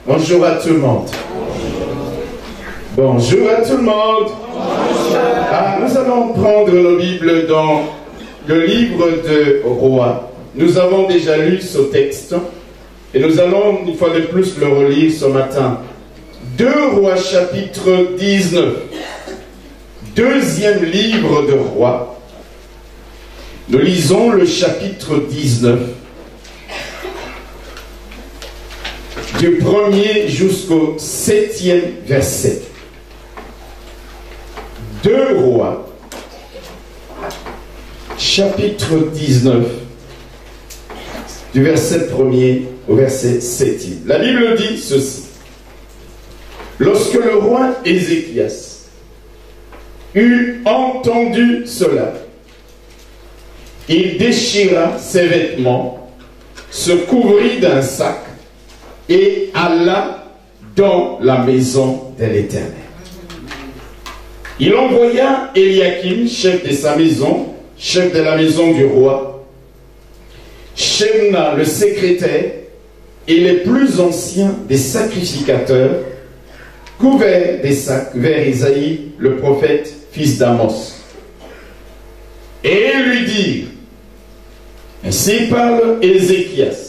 Bonjour à tout le monde. Bonjour à tout le monde. Nous allons prendre la Bible dans le livre de Rois. Nous avons déjà lu ce texte et nous allons une fois de plus le relire ce matin. 2 Rois chapitre 19. Deuxième livre de Rois. Nous lisons le chapitre 19. Du 1er jusqu'au 7e verset. 2 Rois, chapitre 19, du verset 1er au verset 7e. La Bible dit ceci. Lorsque le roi Ézéchias eut entendu cela, il déchira ses vêtements, se couvrit d'un sac, et alla dans la maison de l'Éternel. Il envoya Eliakim, chef de sa maison, chef de la maison du roi, Shemna, le secrétaire, et les plus anciens des sacrificateurs, couverts des sacs vers Isaïe, le prophète, fils d'Amos. Et lui dirent, ainsi parle Ézéchias,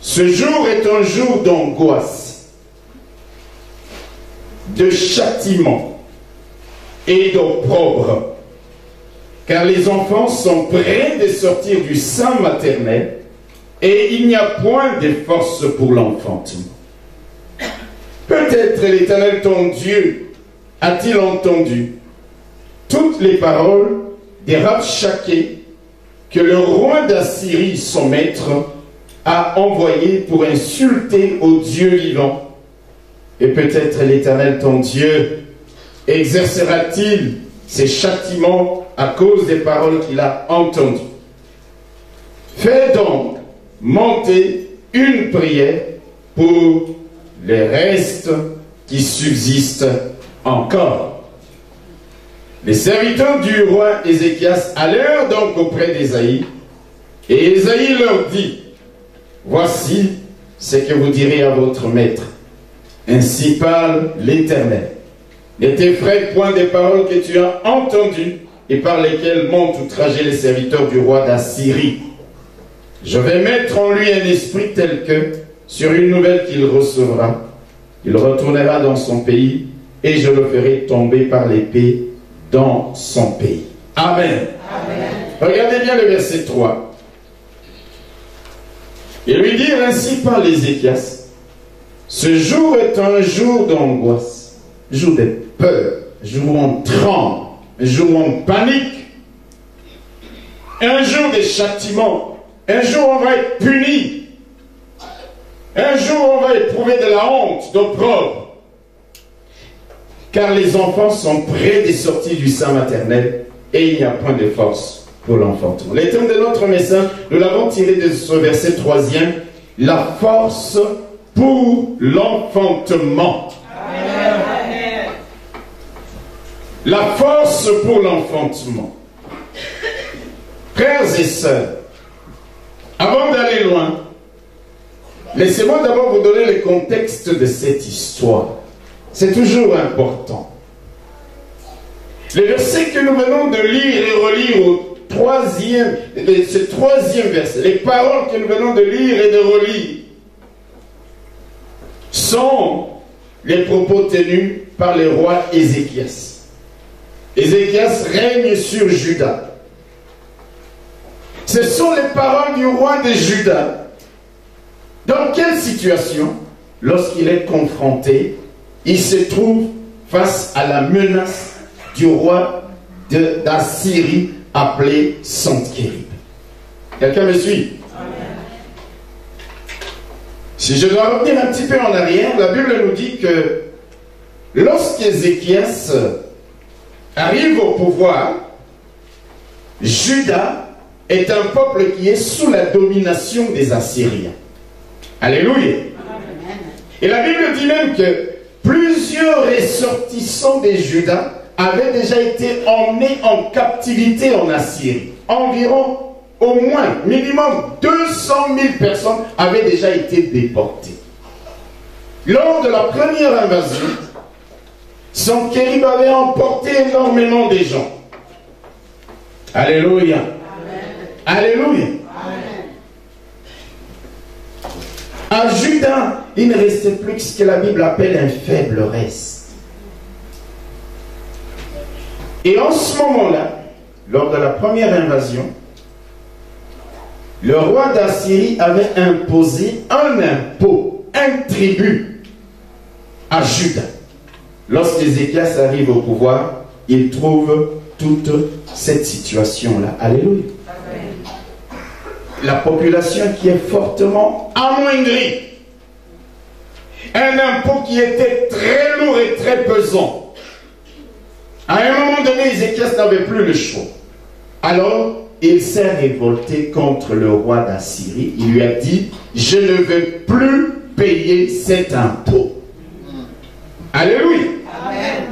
ce jour est un jour d'angoisse, de châtiment et d'opprobre, car les enfants sont près de sortir du sein maternel et il n'y a point de force pour l'enfantement. Peut-être l'Éternel ton Dieu a-t-il entendu toutes les paroles des Rabshakeh que le roi d'Assyrie, son maître, a envoyé pour insulter au Dieu vivant. Et peut-être l'Éternel ton Dieu exercera-t-il ses châtiments à cause des paroles qu'il a entendues. Fais donc monter une prière pour les restes qui subsistent encore. Les serviteurs du roi Ézéchias allèrent donc auprès d'Ésaïe, et Ésaïe leur dit, voici ce que vous direz à votre maître. Ainsi parle l'Éternel. Ne t'effraie point des paroles que tu as entendues et par lesquelles m'ont outragé les serviteurs du roi d'Assyrie. Je vais mettre en lui un esprit tel que, sur une nouvelle qu'il recevra, il retournera dans son pays et je le ferai tomber par l'épée dans son pays. Amen. Amen. Regardez bien le verset 3. Et lui dire ainsi par Ézéchias, ce jour est un jour d'angoisse, un jour de peur, un jour où on tremble, un jour où on panique, un jour de châtiment, un jour où on va être puni, un jour où on va éprouver de la honte, d'opprobre, car les enfants sont près de sortir du sein maternel et il n'y a point de force pour l'enfantement. Le thème de notre message, nous l'avons tiré de ce verset 3e, la force pour l'enfantement. La force pour l'enfantement. Frères et sœurs, avant d'aller loin, laissez-moi d'abord vous donner le contexte de cette histoire. C'est toujours important. Le verset que nous venons de lire et relire au ce troisième verset, les paroles que nous venons de lire et de relire, sont les propos tenus par le roi Ézéchias. Ézéchias règne sur Juda. Ce sont les paroles du roi de Juda. Dans quelle situation, lorsqu'il est confronté, il se trouve face à la menace du roi d'Assyrie appelé Sennacherib. Quelqu'un me suit? Amen. Si je dois revenir un petit peu en arrière, la Bible nous dit que lorsqu'Ézéchias arrive au pouvoir, Juda est un peuple qui est sous la domination des Assyriens. Alléluia. Amen. Et la Bible dit même que plusieurs ressortissants des Juda avaient déjà été emmenés en captivité en Assyrie. Environ au moins, minimum 200 000 personnes avaient déjà été déportées. Lors de la première invasion, Sennachérib avait emporté énormément de gens. Alléluia. Amen. Alléluia. Amen. À Juda, il ne restait plus que ce que la Bible appelle un faible reste. Et en ce moment-là, lors de la première invasion, le roi d'Assyrie avait imposé un impôt, un tribut à Juda. Lorsque Ézéchias arrive au pouvoir, il trouve toute cette situation-là. Alléluia. Amen. La population qui est fortement amoindrie. Un impôt qui était très lourd et très pesant. À un moment donné, Ézéchias n'avait plus le choix. Alors, il s'est révolté contre le roi d'Assyrie. Il lui a dit, je ne veux plus payer cet impôt. Alléluia. Amen.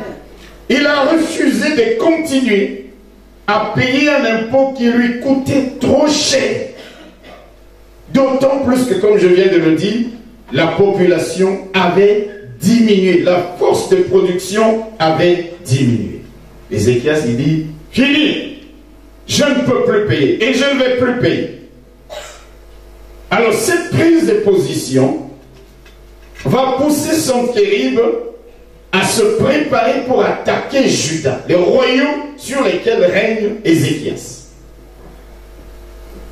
Il a refusé de continuer à payer un impôt qui lui coûtait trop cher. D'autant plus que, comme je viens de le dire, la population avait diminué. La force de production avait diminué. Ézéchias, il dit, fini, je ne peux plus payer et je ne vais plus payer. Alors, cette prise de position va pousser Sennachérib à se préparer pour attaquer Juda, les royaumes sur lesquels règne Ézéchias.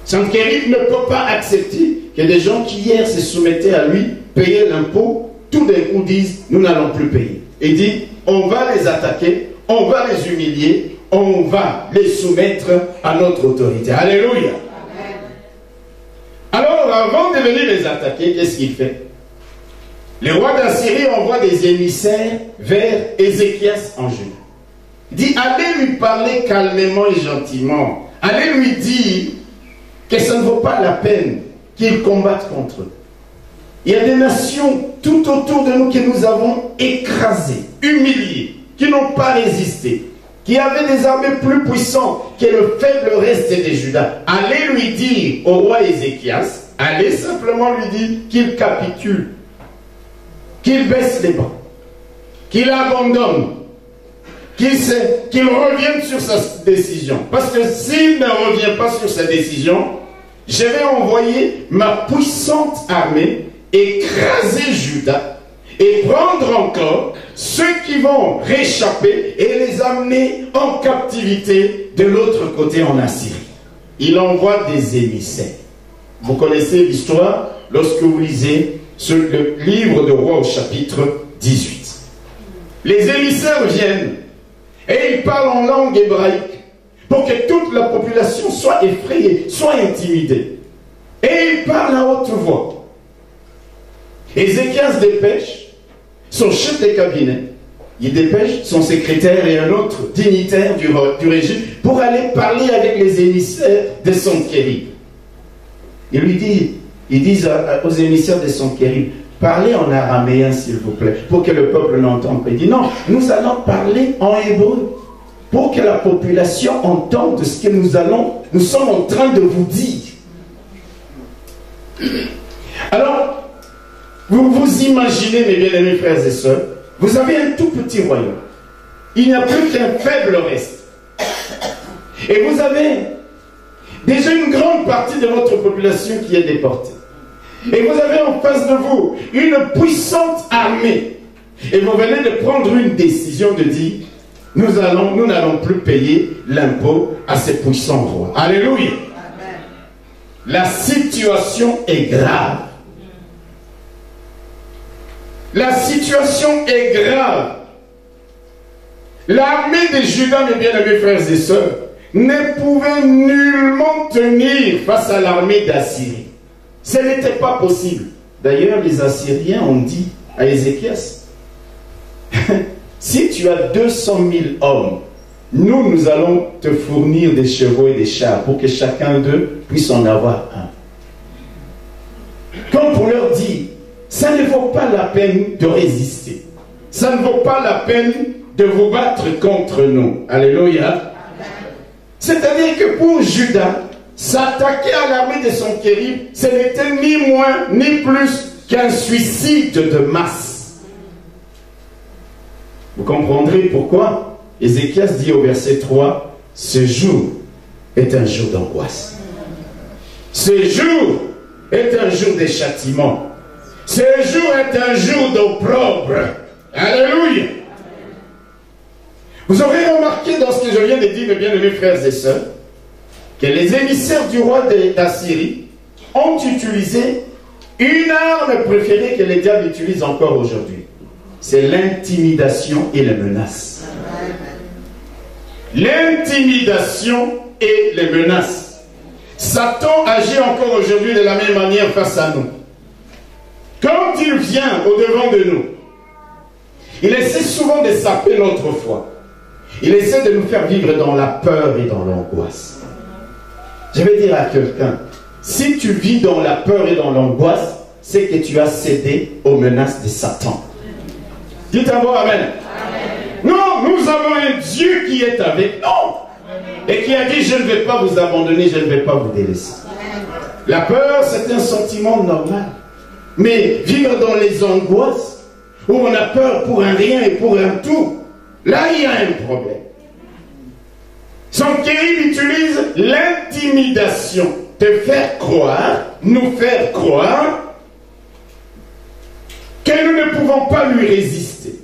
Sennachérib ne peut pas accepter que des gens qui hier se soumettaient à lui, payaient l'impôt, tout d'un coup disent, nous n'allons plus payer. Il dit, on va les attaquer, on va les humilier, on va les soumettre à notre autorité. Alléluia. Amen. Alors, avant de venir les attaquer, qu'est-ce qu'il fait? Le roi d'Assyrie envoie des émissaires vers Ézéchias en Juda. Il dit, allez lui parler calmement et gentiment. Allez lui dire que ça ne vaut pas la peine qu'il combatte contre eux. Il y a des nations tout autour de nous que nous avons écrasées, humiliées, qui n'ont pas résisté, qui avaient des armées plus puissantes que le faible reste des Judas. Allez lui dire au roi Ézéchias, allez simplement lui dire qu'il capitule, qu'il baisse les bras, qu'il abandonne, qu'il revienne sur sa décision. Parce que s'il ne revient pas sur sa décision, je vais envoyer ma puissante armée écraser Juda et prendre encore ceux qui vont réchapper et les amener en captivité de l'autre côté en Assyrie. Il envoie des émissaires. Vous connaissez l'histoire lorsque vous lisez le livre de Rois au chapitre 18. Les émissaires viennent et ils parlent en langue hébraïque pour que toute la population soit effrayée, soit intimidée. Et ils parlent à haute voix. Ézéchias dépêche son chef de cabinet, il dépêche son secrétaire et un autre dignitaire du régime pour aller parler avec les émissaires de Sennachérib. Ils disent aux émissaires de Sennachérib, parlez en araméen s'il vous plaît, pour que le peuple n'entende pas. Il dit non, nous allons parler en hébreu, pour que la population entende ce que nous sommes en train de vous dire. Alors, vous vous imaginez, mes bien-aimés frères et sœurs, vous avez un tout petit royaume. Il n'y a plus qu'un faible reste. Et vous avez déjà une grande partie de votre population qui est déportée. Et vous avez en face de vous une puissante armée. Et vous venez de prendre une décision de dire, nous n'allons plus payer l'impôt à ces puissants rois. Alléluia. Amen. La situation est grave. La situation est grave. L'armée de Juda, mes bien-aimés frères et sœurs, ne pouvait nullement tenir face à l'armée d'Assyrie. Ce n'était pas possible. D'ailleurs, les Assyriens ont dit à Ézéchias, si tu as 200 000 hommes, nous allons te fournir des chevaux et des chars pour que chacun d'eux puisse en avoir un. Comme pour leur dire, ça ne vaut pas la peine de résister. Ça ne vaut pas la peine de vous battre contre nous. Alléluia. C'est-à-dire que pour Juda, s'attaquer à l'armée de Sennacherib, ce n'était ni moins ni plus qu'un suicide de masse. Vous comprendrez pourquoi Ézéchias dit au verset 3, « Ce jour est un jour d'angoisse. Ce jour est un jour de châtiment. Ce jour est un jour d'opprobre. » Alléluia. Vous aurez remarqué dans ce que je viens de dire, mes bien-aimés frères et sœurs, que les émissaires du roi d'Assyrie ont utilisé une arme préférée que les diables utilisent encore aujourd'hui. C'est l'intimidation et les menaces. L'intimidation et les menaces. Satan agit encore aujourd'hui de la même manière face à nous. Quand il vient au-devant de nous, il essaie souvent de saper notre foi. Il essaie de nous faire vivre dans la peur et dans l'angoisse. Je vais dire à quelqu'un, si tu vis dans la peur et dans l'angoisse, c'est que tu as cédé aux menaces de Satan. Dites un bon amen. Amen. Non, nous avons un Dieu qui est avec nous et qui a dit, je ne vais pas vous abandonner, je ne vais pas vous délaisser. La peur, c'est un sentiment normal. Mais vivre dans les angoisses, où on a peur pour un rien et pour un tout, là il y a un problème. Sennacherib utilise l'intimidation, te faire croire, nous faire croire que nous ne pouvons pas lui résister,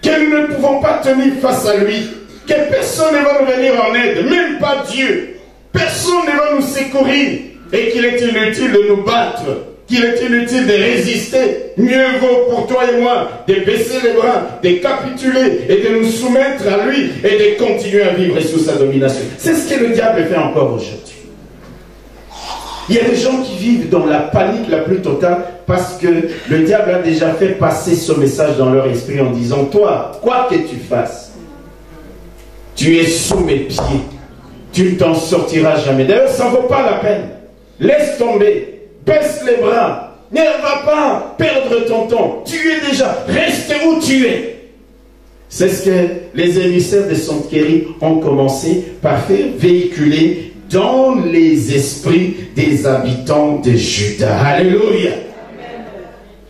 que nous ne pouvons pas tenir face à lui, que personne ne va nous venir en aide, même pas Dieu. Personne ne va nous secourir et qu'il est inutile de nous battre, qu'il est inutile de résister. Mieux vaut pour toi et moi de baisser les bras, de capituler et de nous soumettre à lui et de continuer à vivre sous sa domination. C'est ce que le diable fait encore aujourd'hui. Il y a des gens qui vivent dans la panique la plus totale parce que le diable a déjà fait passer ce message dans leur esprit en disant, toi, quoi que tu fasses, tu es sous mes pieds, tu ne t'en sortiras jamais. D'ailleurs, ça ne vaut pas la peine. Laisse tomber, baisse les bras, ne va pas perdre ton temps. Tu es déjà, reste où tu es. C'est ce que les émissaires de Sennacherib ont commencé par faire véhiculer dans les esprits des habitants de Juda. Alléluia.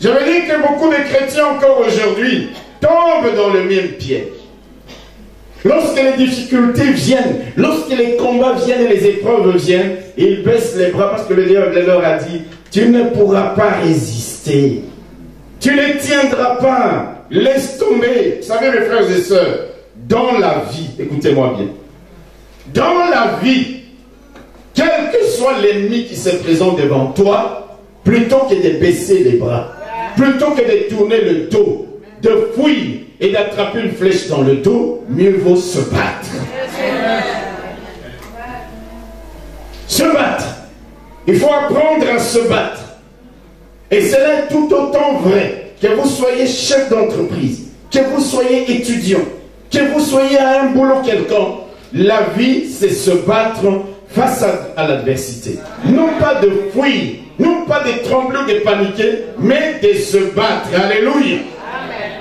Je veux dire que beaucoup de chrétiens encore aujourd'hui tombent dans le même piège. Lorsque les difficultés viennent, lorsque les combats viennent et les épreuves viennent, ils baissent les bras parce que le diable leur a dit, tu ne pourras pas résister. Tu ne tiendras pas. Laisse tomber. Vous savez mes frères et sœurs, dans la vie, écoutez-moi bien, dans la vie, quel que soit l'ennemi qui se présente devant toi, plutôt que de baisser les bras, plutôt que de tourner le dos, de fuir et d'attraper une flèche dans le dos, mieux vaut se battre. Se battre. Il faut apprendre à se battre. Et cela est tout autant vrai que vous soyez chef d'entreprise, que vous soyez étudiant, que vous soyez à un boulot quelconque. La vie, c'est se battre face à l'adversité. Non pas de fuir, non pas de trembler, de paniquer, mais de se battre. Alléluia.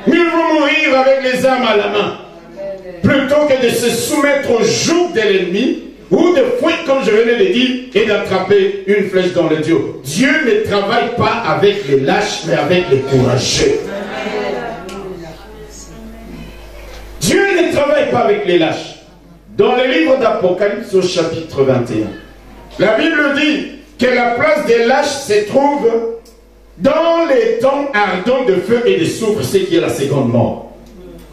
Mieux vaut mourir avec les armes à la main, plutôt que de se soumettre au joug de l'ennemi, ou de fuir, comme je venais de dire, et d'attraper une flèche dans le dos. Dieu ne travaille pas avec les lâches, mais avec les courageux. Dieu ne travaille pas avec les lâches. Dans le livre d'Apocalypse au chapitre 21, la Bible dit que la place des lâches se trouve dans les temps ardents de feu et de soufre, ce qui est la seconde mort.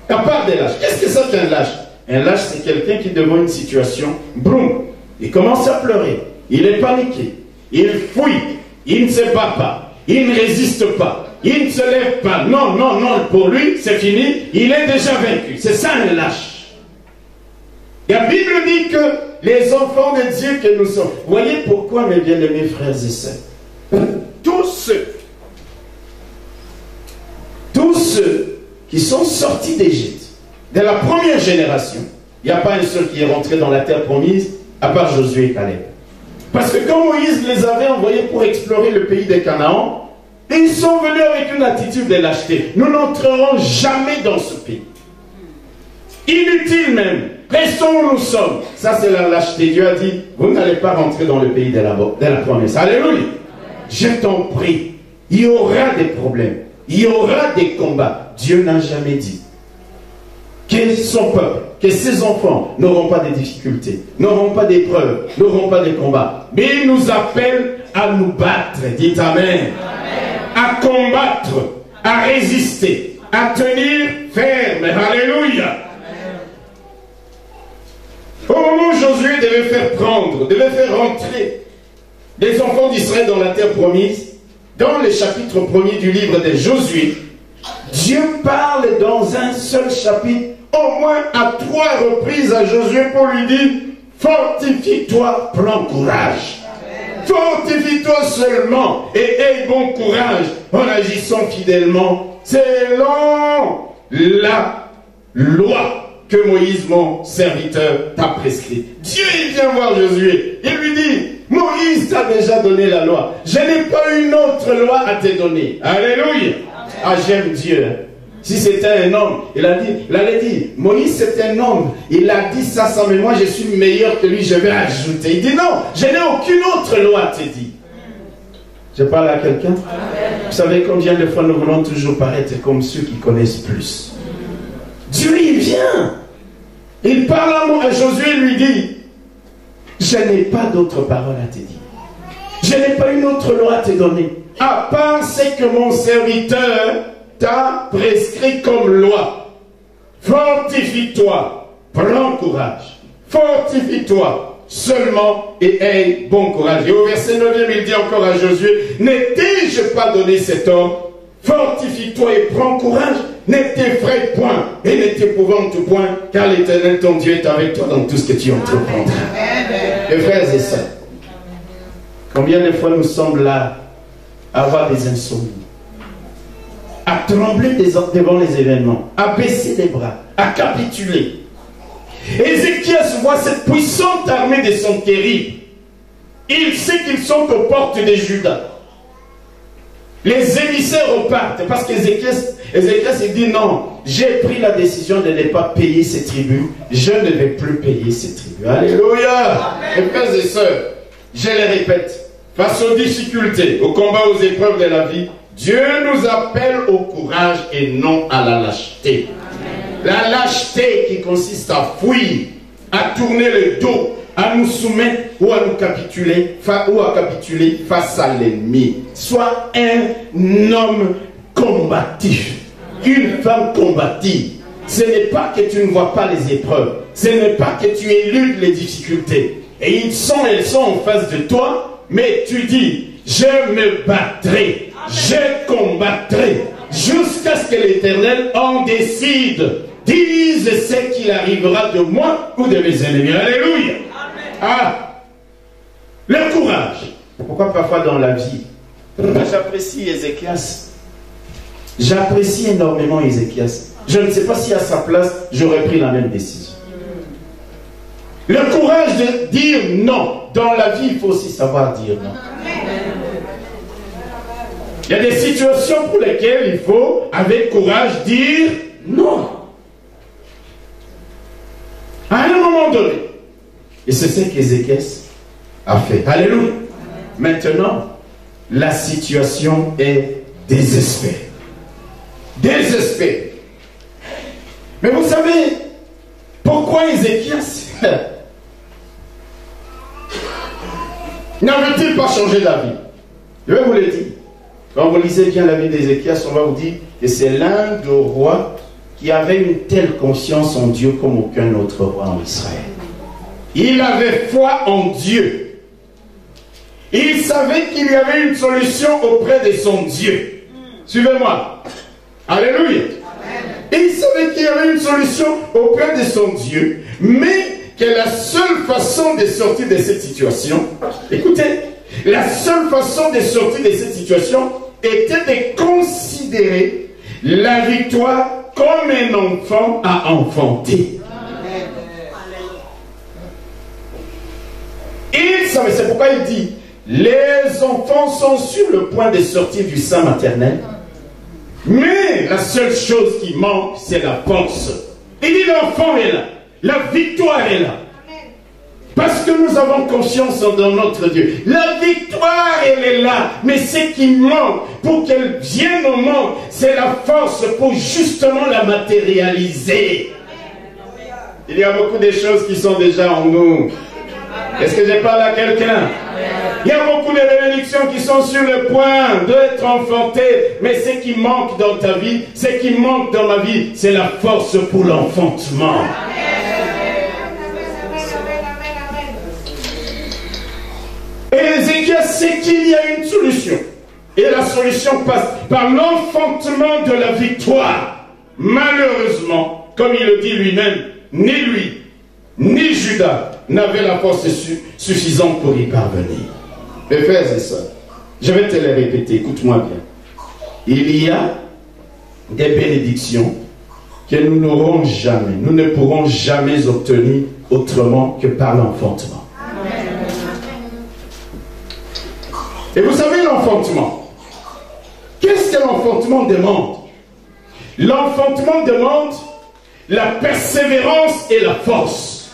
À part des lâches. Qu'est-ce que c'est qu'un lâche? Un lâche, c'est quelqu'un qui devant une situation, boum, il commence à pleurer, il est paniqué, il fuit, il ne se bat pas, il ne résiste pas, il ne se lève pas. Non, non, non, pour lui, c'est fini, il est déjà vaincu. C'est ça un lâche. La Bible dit que les enfants de Dieu que nous sommes, voyez pourquoi, mes bien-aimés frères et sœurs, tous ceux qui sont sortis d'Égypte, de la première génération, il n'y a pas un seul qui est rentré dans la terre promise, à part Josué et Caleb. Parce que quand Moïse les avait envoyés pour explorer le pays des Canaan, ils sont venus avec une attitude de lâcheté. Nous n'entrerons jamais dans ce pays. Inutile même. Restons où nous sommes. Ça, c'est la lâcheté. Dieu a dit, vous n'allez pas rentrer dans le pays de la promesse. Alléluia. Je t'en prie. Il y aura des problèmes. Il y aura des combats. Dieu n'a jamais dit que son peuple, que ses enfants n'auront pas de difficultés, n'auront pas d'épreuves, n'auront pas de combats. Mais il nous appelle à nous battre. Dites Amen. À combattre, à résister, à tenir ferme. Alléluia. Au moment où Josué devait faire rentrer les enfants d'Israël dans la terre promise, dans le chapitre 1er du livre de Josué, Dieu parle dans un seul chapitre, au moins à 3 reprises à Josué pour lui dire, fortifie-toi, prends courage. Fortifie-toi seulement et aie bon courage en agissant fidèlement selon la loi que Moïse, mon serviteur, t'a prescrit. Dieu, il vient voir Josué. Il lui dit, Moïse t'a déjà donné la loi. Je n'ai pas une autre loi à te donner. Alléluia. Ah, j'aime Dieu. Si c'était un homme, il allait dire, Moïse c'est un homme. Il a dit ça sans, mais moi je suis meilleur que lui, je vais ajouter. Il dit non, je n'ai aucune autre loi à te dire. Je parle à quelqu'un. Vous savez combien de fois nous voulons toujours paraître comme ceux qui connaissent plus. Dieu, il vient. Il parle à Josué, il lui dit, je n'ai pas d'autre parole à te dire. Je n'ai pas une autre loi à te donner. À part ce que mon serviteur t'a prescrit comme loi. Fortifie-toi, prends courage. Fortifie-toi seulement et aie bon courage. Et au verset 9, il dit encore à Josué, ne t'ai-je pas donné cet ordre? Fortifie-toi et prends courage. Ne t'effraie point et ne t'épouvante point, car l'Éternel ton Dieu est avec toi dans tout ce que tu entreprendras. Mes frères et sœurs, combien de fois nous sommes là à avoir des insomnies, à trembler devant les événements, à baisser les bras, à capituler. Ézéchias voit cette puissante armée des terribles. Il sait qu'ils sont aux portes de Juda. Les émissaires repartent parce qu'Ézéchias il dit non, j'ai pris la décision de ne pas payer ces tribus, je ne vais plus payer ces tribus. Alléluia. Mes frères et sœurs, je les répète, face aux difficultés, aux combats, aux épreuves de la vie, Dieu nous appelle au courage et non à la lâcheté. La lâcheté qui consiste à fuir, à tourner le dos, à nous soumettre ou à nous capituler, face à l'ennemi. Sois un homme combatif, une femme combative. Ce n'est pas que tu ne vois pas les épreuves, ce n'est pas que tu éludes les difficultés. Et elles sont en face de toi, mais tu dis, je me battrai, je combattrai, jusqu'à ce que l'Éternel en décide, dise ce qu'il arrivera de moi ou de mes ennemis. Alléluia. Ah, le courage. Pourquoi parfois dans la vie, j'apprécie Ézéchias. J'apprécie énormément Ézéchias. Je ne sais pas si à sa place, j'aurais pris la même décision. Le courage de dire non. Dans la vie, il faut aussi savoir dire non. Il y a des situations pour lesquelles il faut, avec courage, dire non. À un moment donné. Et c'est ce qu'Ézéchias a fait. Alléluia. Maintenant, la situation est désespérée. Désespérée. Mais vous savez, pourquoi Ézéchias n'avait-il pas changé d'avis? Je vais vous le dire. Quand vous lisez bien la vie d'Ézéchias, on va vous dire que c'est l'un des rois qui avait une telle confiance en Dieu comme aucun autre roi en Israël. Il avait foi en Dieu. Il savait qu'il y avait une solution auprès de son Dieu. Suivez-moi. Alléluia. Et il savait qu'il y avait une solution auprès de son Dieu, mais que la seule façon de sortir de cette situation, écoutez, la seule façon de sortir de cette situation était de considérer la victoire comme un enfant à enfanter. Il savait, c'est pourquoi il dit, les enfants sont sur le point de sortir du sein maternel, mais la seule chose qui manque, c'est la force. Il dit, l'enfant est là. La victoire est là. Parce que nous avons confiance dans notre Dieu. La victoire, elle est là. Mais ce qui manque, pour qu'elle vienne au monde, c'est la force pour justement la matérialiser. Il y a beaucoup de choses qui sont déjà en nous. Est-ce que je parle à quelqu'un? Il y a beaucoup de bénédictions qui sont sur le point d'être enfantées. Mais ce qui manque dans ta vie, ce qui manque dans ma vie, c'est la force pour l'enfantement. Et Ézéchias sait qu'il y a une solution. Et la solution passe par l'enfantement de la victoire. Malheureusement, comme il le dit lui-même, ni lui, ni Judas n'avaient la force suffisante pour y parvenir. Mes frères et sœurs, je vais te les répéter, écoute-moi bien. Il y a des bénédictions que nous n'aurons jamais, nous ne pourrons jamais obtenir autrement que par l'enfantement. Et vous savez l'enfantement. Qu'est-ce que l'enfantement demande? L'enfantement demande la persévérance et la force.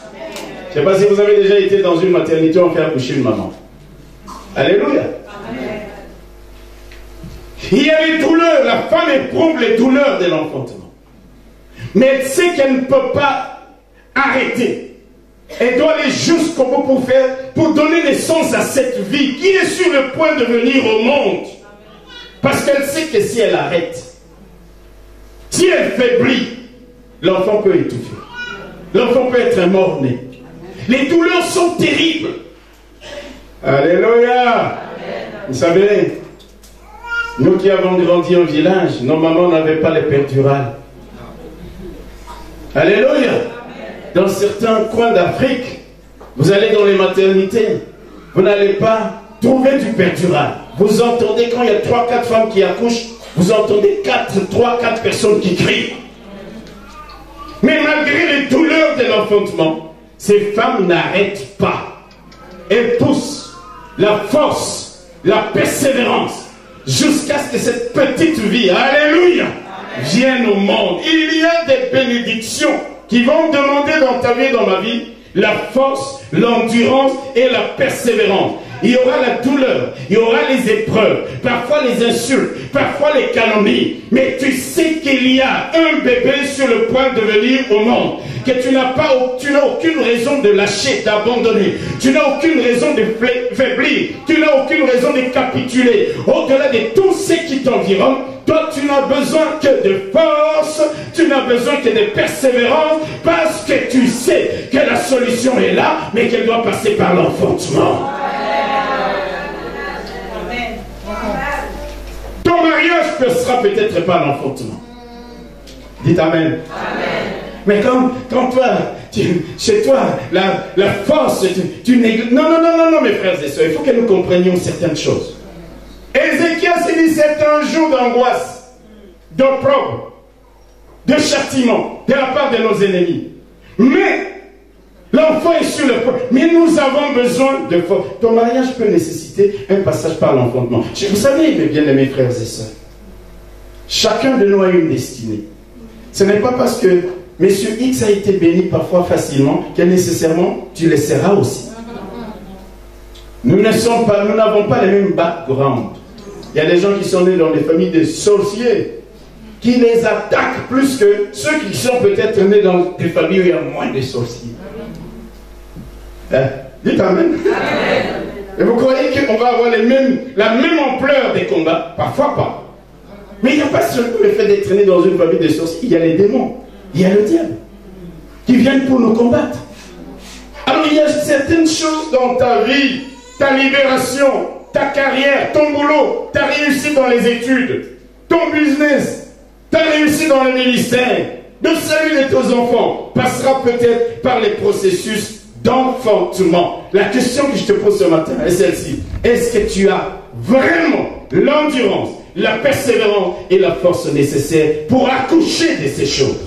Je ne sais pas si vous avez déjà été dans une maternité où on fait accoucher une maman. Alléluia. Il y a les douleurs, la femme éprouve les douleurs de l'enfantement. Mais elle sait qu'elle ne peut pas arrêter. Elle doit aller jusqu'au bout pour donner naissance à cette vie qui est sur le point de venir au monde. Parce qu'elle sait que si elle arrête, si elle faiblit, l'enfant peut étouffer. L'enfant peut être mort-né. Les douleurs sont terribles. Alléluia. Vous savez, nous qui avons grandi au village, nos mamans n'avaient pas les péridurales. Alléluia. Dans certains coins d'Afrique, vous allez dans les maternités, vous n'allez pas trouver du péridural. Vous entendez quand il y a 3-4 femmes qui accouchent, vous entendez 3-4 personnes qui crient. Mais malgré les douleurs de l'enfantement, ces femmes n'arrêtent pas. Elles poussent la force, la persévérance, jusqu'à ce que cette petite vie, alléluia, vienne au monde. Il y a des bénédictions qui vont demander dans ta vie et dans ma vie la force, l'endurance et la persévérance. Il y aura la douleur, il y aura les épreuves, parfois les insultes, parfois les calomnies. Mais tu sais qu'il y a un bébé sur le point de venir au monde, que tu n'as aucune raison de lâcher, d'abandonner. Tu n'as aucune raison de faiblir. Tu n'as aucune raison de capituler. Au-delà de tout ce qui t'environne, toi tu n'as besoin que de force, tu n'as besoin que de persévérance, parce que tu sais que la solution est là, mais qu'elle doit passer par l'enfantement. Ton mariage ne sera peut-être pas l'enfantement. Dites Amen. Amen. Mais quand toi, chez toi, la force, tu négliges. Non, mes frères et sœurs, il faut que nous comprenions certaines choses. Ézéchias dit c'est un jour d'angoisse, d'opprobre, de châtiment de la part de nos ennemis. Mais l'enfant est sur le point. Mais nous avons besoin de force. Ton mariage peut nécessiter un passage par l'enfantement. Vous savez, mes bien-aimés frères et sœurs, chacun de nous a une destinée. Ce n'est pas parce que Monsieur X a été béni parfois facilement que nécessairement tu le seras aussi. Nous n'avons pas les mêmes backgrounds. Il y a des gens qui sont nés dans des familles de sorciers qui les attaquent plus que ceux qui sont peut-être nés dans des familles où il y a moins de sorciers. Dites Amen. Et vous croyez qu'on va avoir la même ampleur des combats? Parfois pas. Mais il n'y a pas seulement le fait d'être né dans une famille de sorciers. Il y a les démons, il y a le diable qui viennent pour nous combattre. Alors il y a certaines choses dans ta vie, ta libération, ta carrière, ton boulot, ta réussite dans les études, ton business, ta réussite dans le ministère, le salut de tes enfants passera peut-être par les processus d'enfantement. La question que je te pose ce matin est celle-ci. Est-ce que tu as vraiment l'endurance, la persévérance et la force nécessaires pour accoucher de ces choses?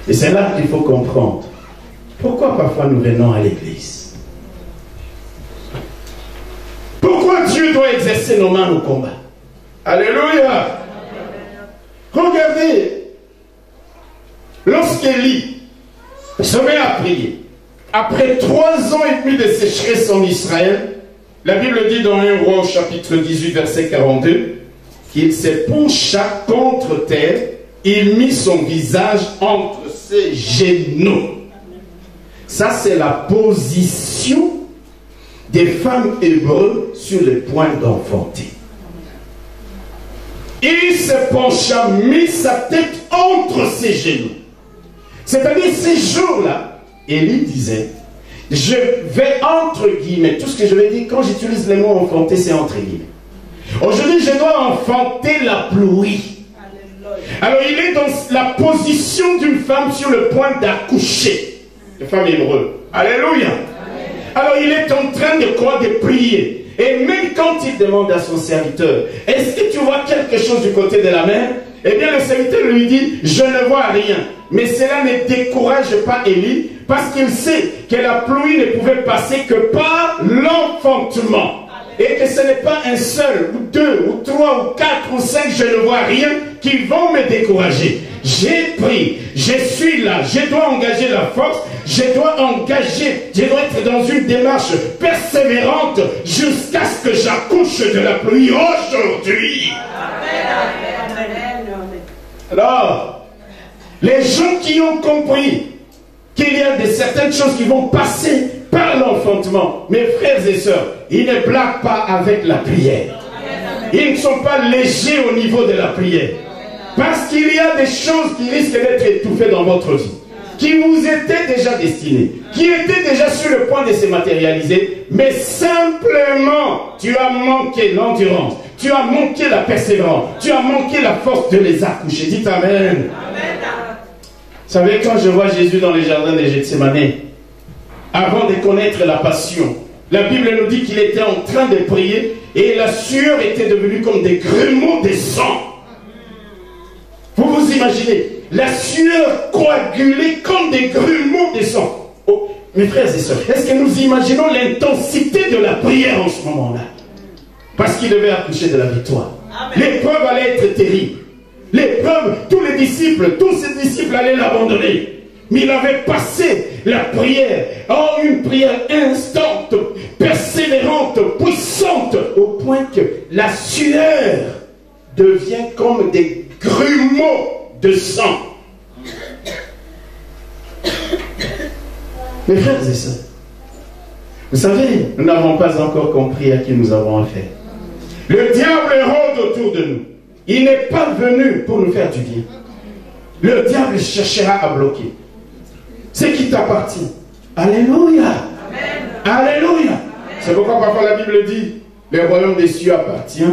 Et c'est là qu'il faut comprendre pourquoi parfois nous venons à l'église. Pourquoi Dieu doit exercer nos mains au combat? Alléluia. Regardez lorsqu'Élie se met à prier, après 3 ans et demi de sécheresse en Israël, la Bible dit dans 1 Roi au chapitre 18, verset 42, qu'il se pencha contre terre, il mit son visage entre ses genoux. Ça, c'est la position des femmes hébreues sur le point d'enfanter. Il se pencha, mit sa tête entre ses genoux. C'est-à-dire, ces jours-là, Élie disait, je vais entre guillemets, tout ce que je vais dire, quand j'utilise le mot enfanter, c'est entre guillemets. Aujourd'hui, je dois enfanter la pluie. Alors, il est dans la position d'une femme sur le point d'accoucher. Une femme hébreu. Alléluia. Alors, il est en train de quoi? De prier. Et même quand il demande à son serviteur, est-ce que tu vois quelque chose du côté de la mer? Eh bien, le serviteur lui dit, je ne vois rien. Mais cela ne décourage pas Élie, parce qu'il sait que la pluie ne pouvait passer que par l'enfantement. Et que ce n'est pas un seul, ou 2, ou 3, ou 4, ou 5, je ne vois rien, qui vont me décourager. J'ai pris, je suis là, je dois engager la force, je dois être dans une démarche persévérante jusqu'à ce que j'accouche de la pluie aujourd'hui. Alors, les gens qui ont compris qu'il y a certaines choses qui vont passer par l'enfantement, mes frères et sœurs, ils ne blaguent pas avec la prière. Ils ne sont pas légers au niveau de la prière. Parce qu'il y a des choses qui risquent d'être étouffées dans votre vie, qui vous étaient déjà destinées, qui étaient déjà sur le point de se matérialiser, mais simplement, tu as manqué l'endurance, tu as manqué la persévérance, tu as manqué la force de les accoucher. Dites Amen. Vous savez, quand je vois Jésus dans les jardins de Gethsémane, avant de connaître la passion, la Bible nous dit qu'il était en train de prier et la sueur était devenue comme des grumeaux de sang. Vous vous imaginez, la sueur coagulée comme des grumeaux de sang. Oh, mes frères et sœurs, est-ce que nous imaginons l'intensité de la prière en ce moment-là? Parce qu'il devait accoucher de la victoire. L'épreuve allait être terrible. L'épreuve, tous ces disciples allaient l'abandonner. Mais il avait passé la prière, une prière instante, persévérante, puissante, au point que la sueur devient comme des grumeaux de sang. Mes frères et sœurs, vous savez, nous n'avons pas encore compris à qui nous avons affaire. Le diable rôde autour de nous. Il n'est pas venu pour nous faire du bien. Le diable cherchera à bloquer ce qui t'appartient. Alléluia. Alléluia. C'est pourquoi parfois la Bible dit, le royaume des cieux appartient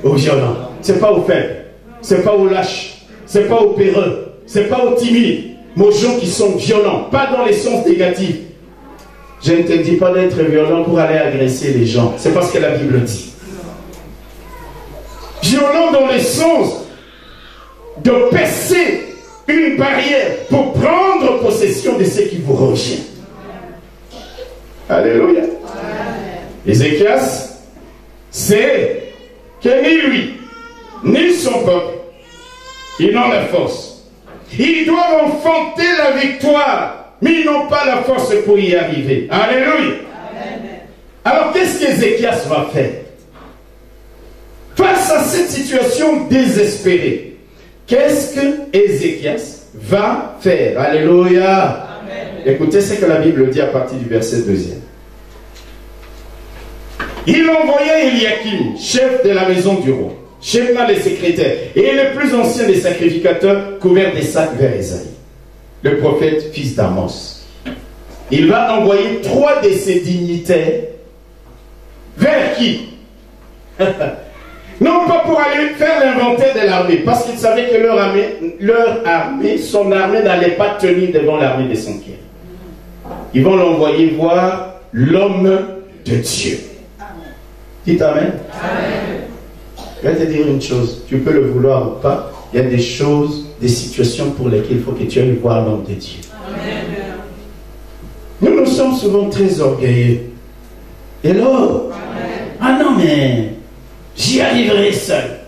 aux violents. C'est pas aux faibles, c'est pas aux lâches, c'est pas aux péreux, c'est pas aux timides, mais aux gens qui sont violents, pas dans les sens négatifs. Je ne te dis pas d'être violent pour aller agresser les gens, c'est parce que la Bible dit. Violent dans le sens de percer une barrière pour prendre possession de ce qui vous revient. Alléluia. Ézéchias, c'est que ni lui, ni son peuple, ils n'ont la force. Ils doivent enfanter la victoire, mais ils n'ont pas la force pour y arriver. Alléluia. Alors qu'est-ce qu'Ézéchias va faire? Face à cette situation désespérée, qu'est-ce que Ézéchias va faire? Alléluia. Écoutez ce que la Bible dit à partir du verset 2e. Il envoya Eliakim, chef de la maison du roi, Shebna le secrétaire, et le plus ancien des sacrificateurs, couvert des sacs vers Esaïe, le prophète fils d'Amos. Il va envoyer 3 de ses dignitaires vers qui? Non pas pour aller faire l'inventaire de l'armée, parce qu'il savait que son armée n'allait pas tenir devant l'armée de son cœur. Ils vont l'envoyer voir l'homme de Dieu. Dites Amen. Je vais te dire une chose, tu peux le vouloir ou pas, il y a des choses, des situations pour lesquelles il faut que tu ailles voir l'homme de Dieu. Nous sommes souvent très orgueilleux. Hello. Ah non mais... j'y arriverai seul.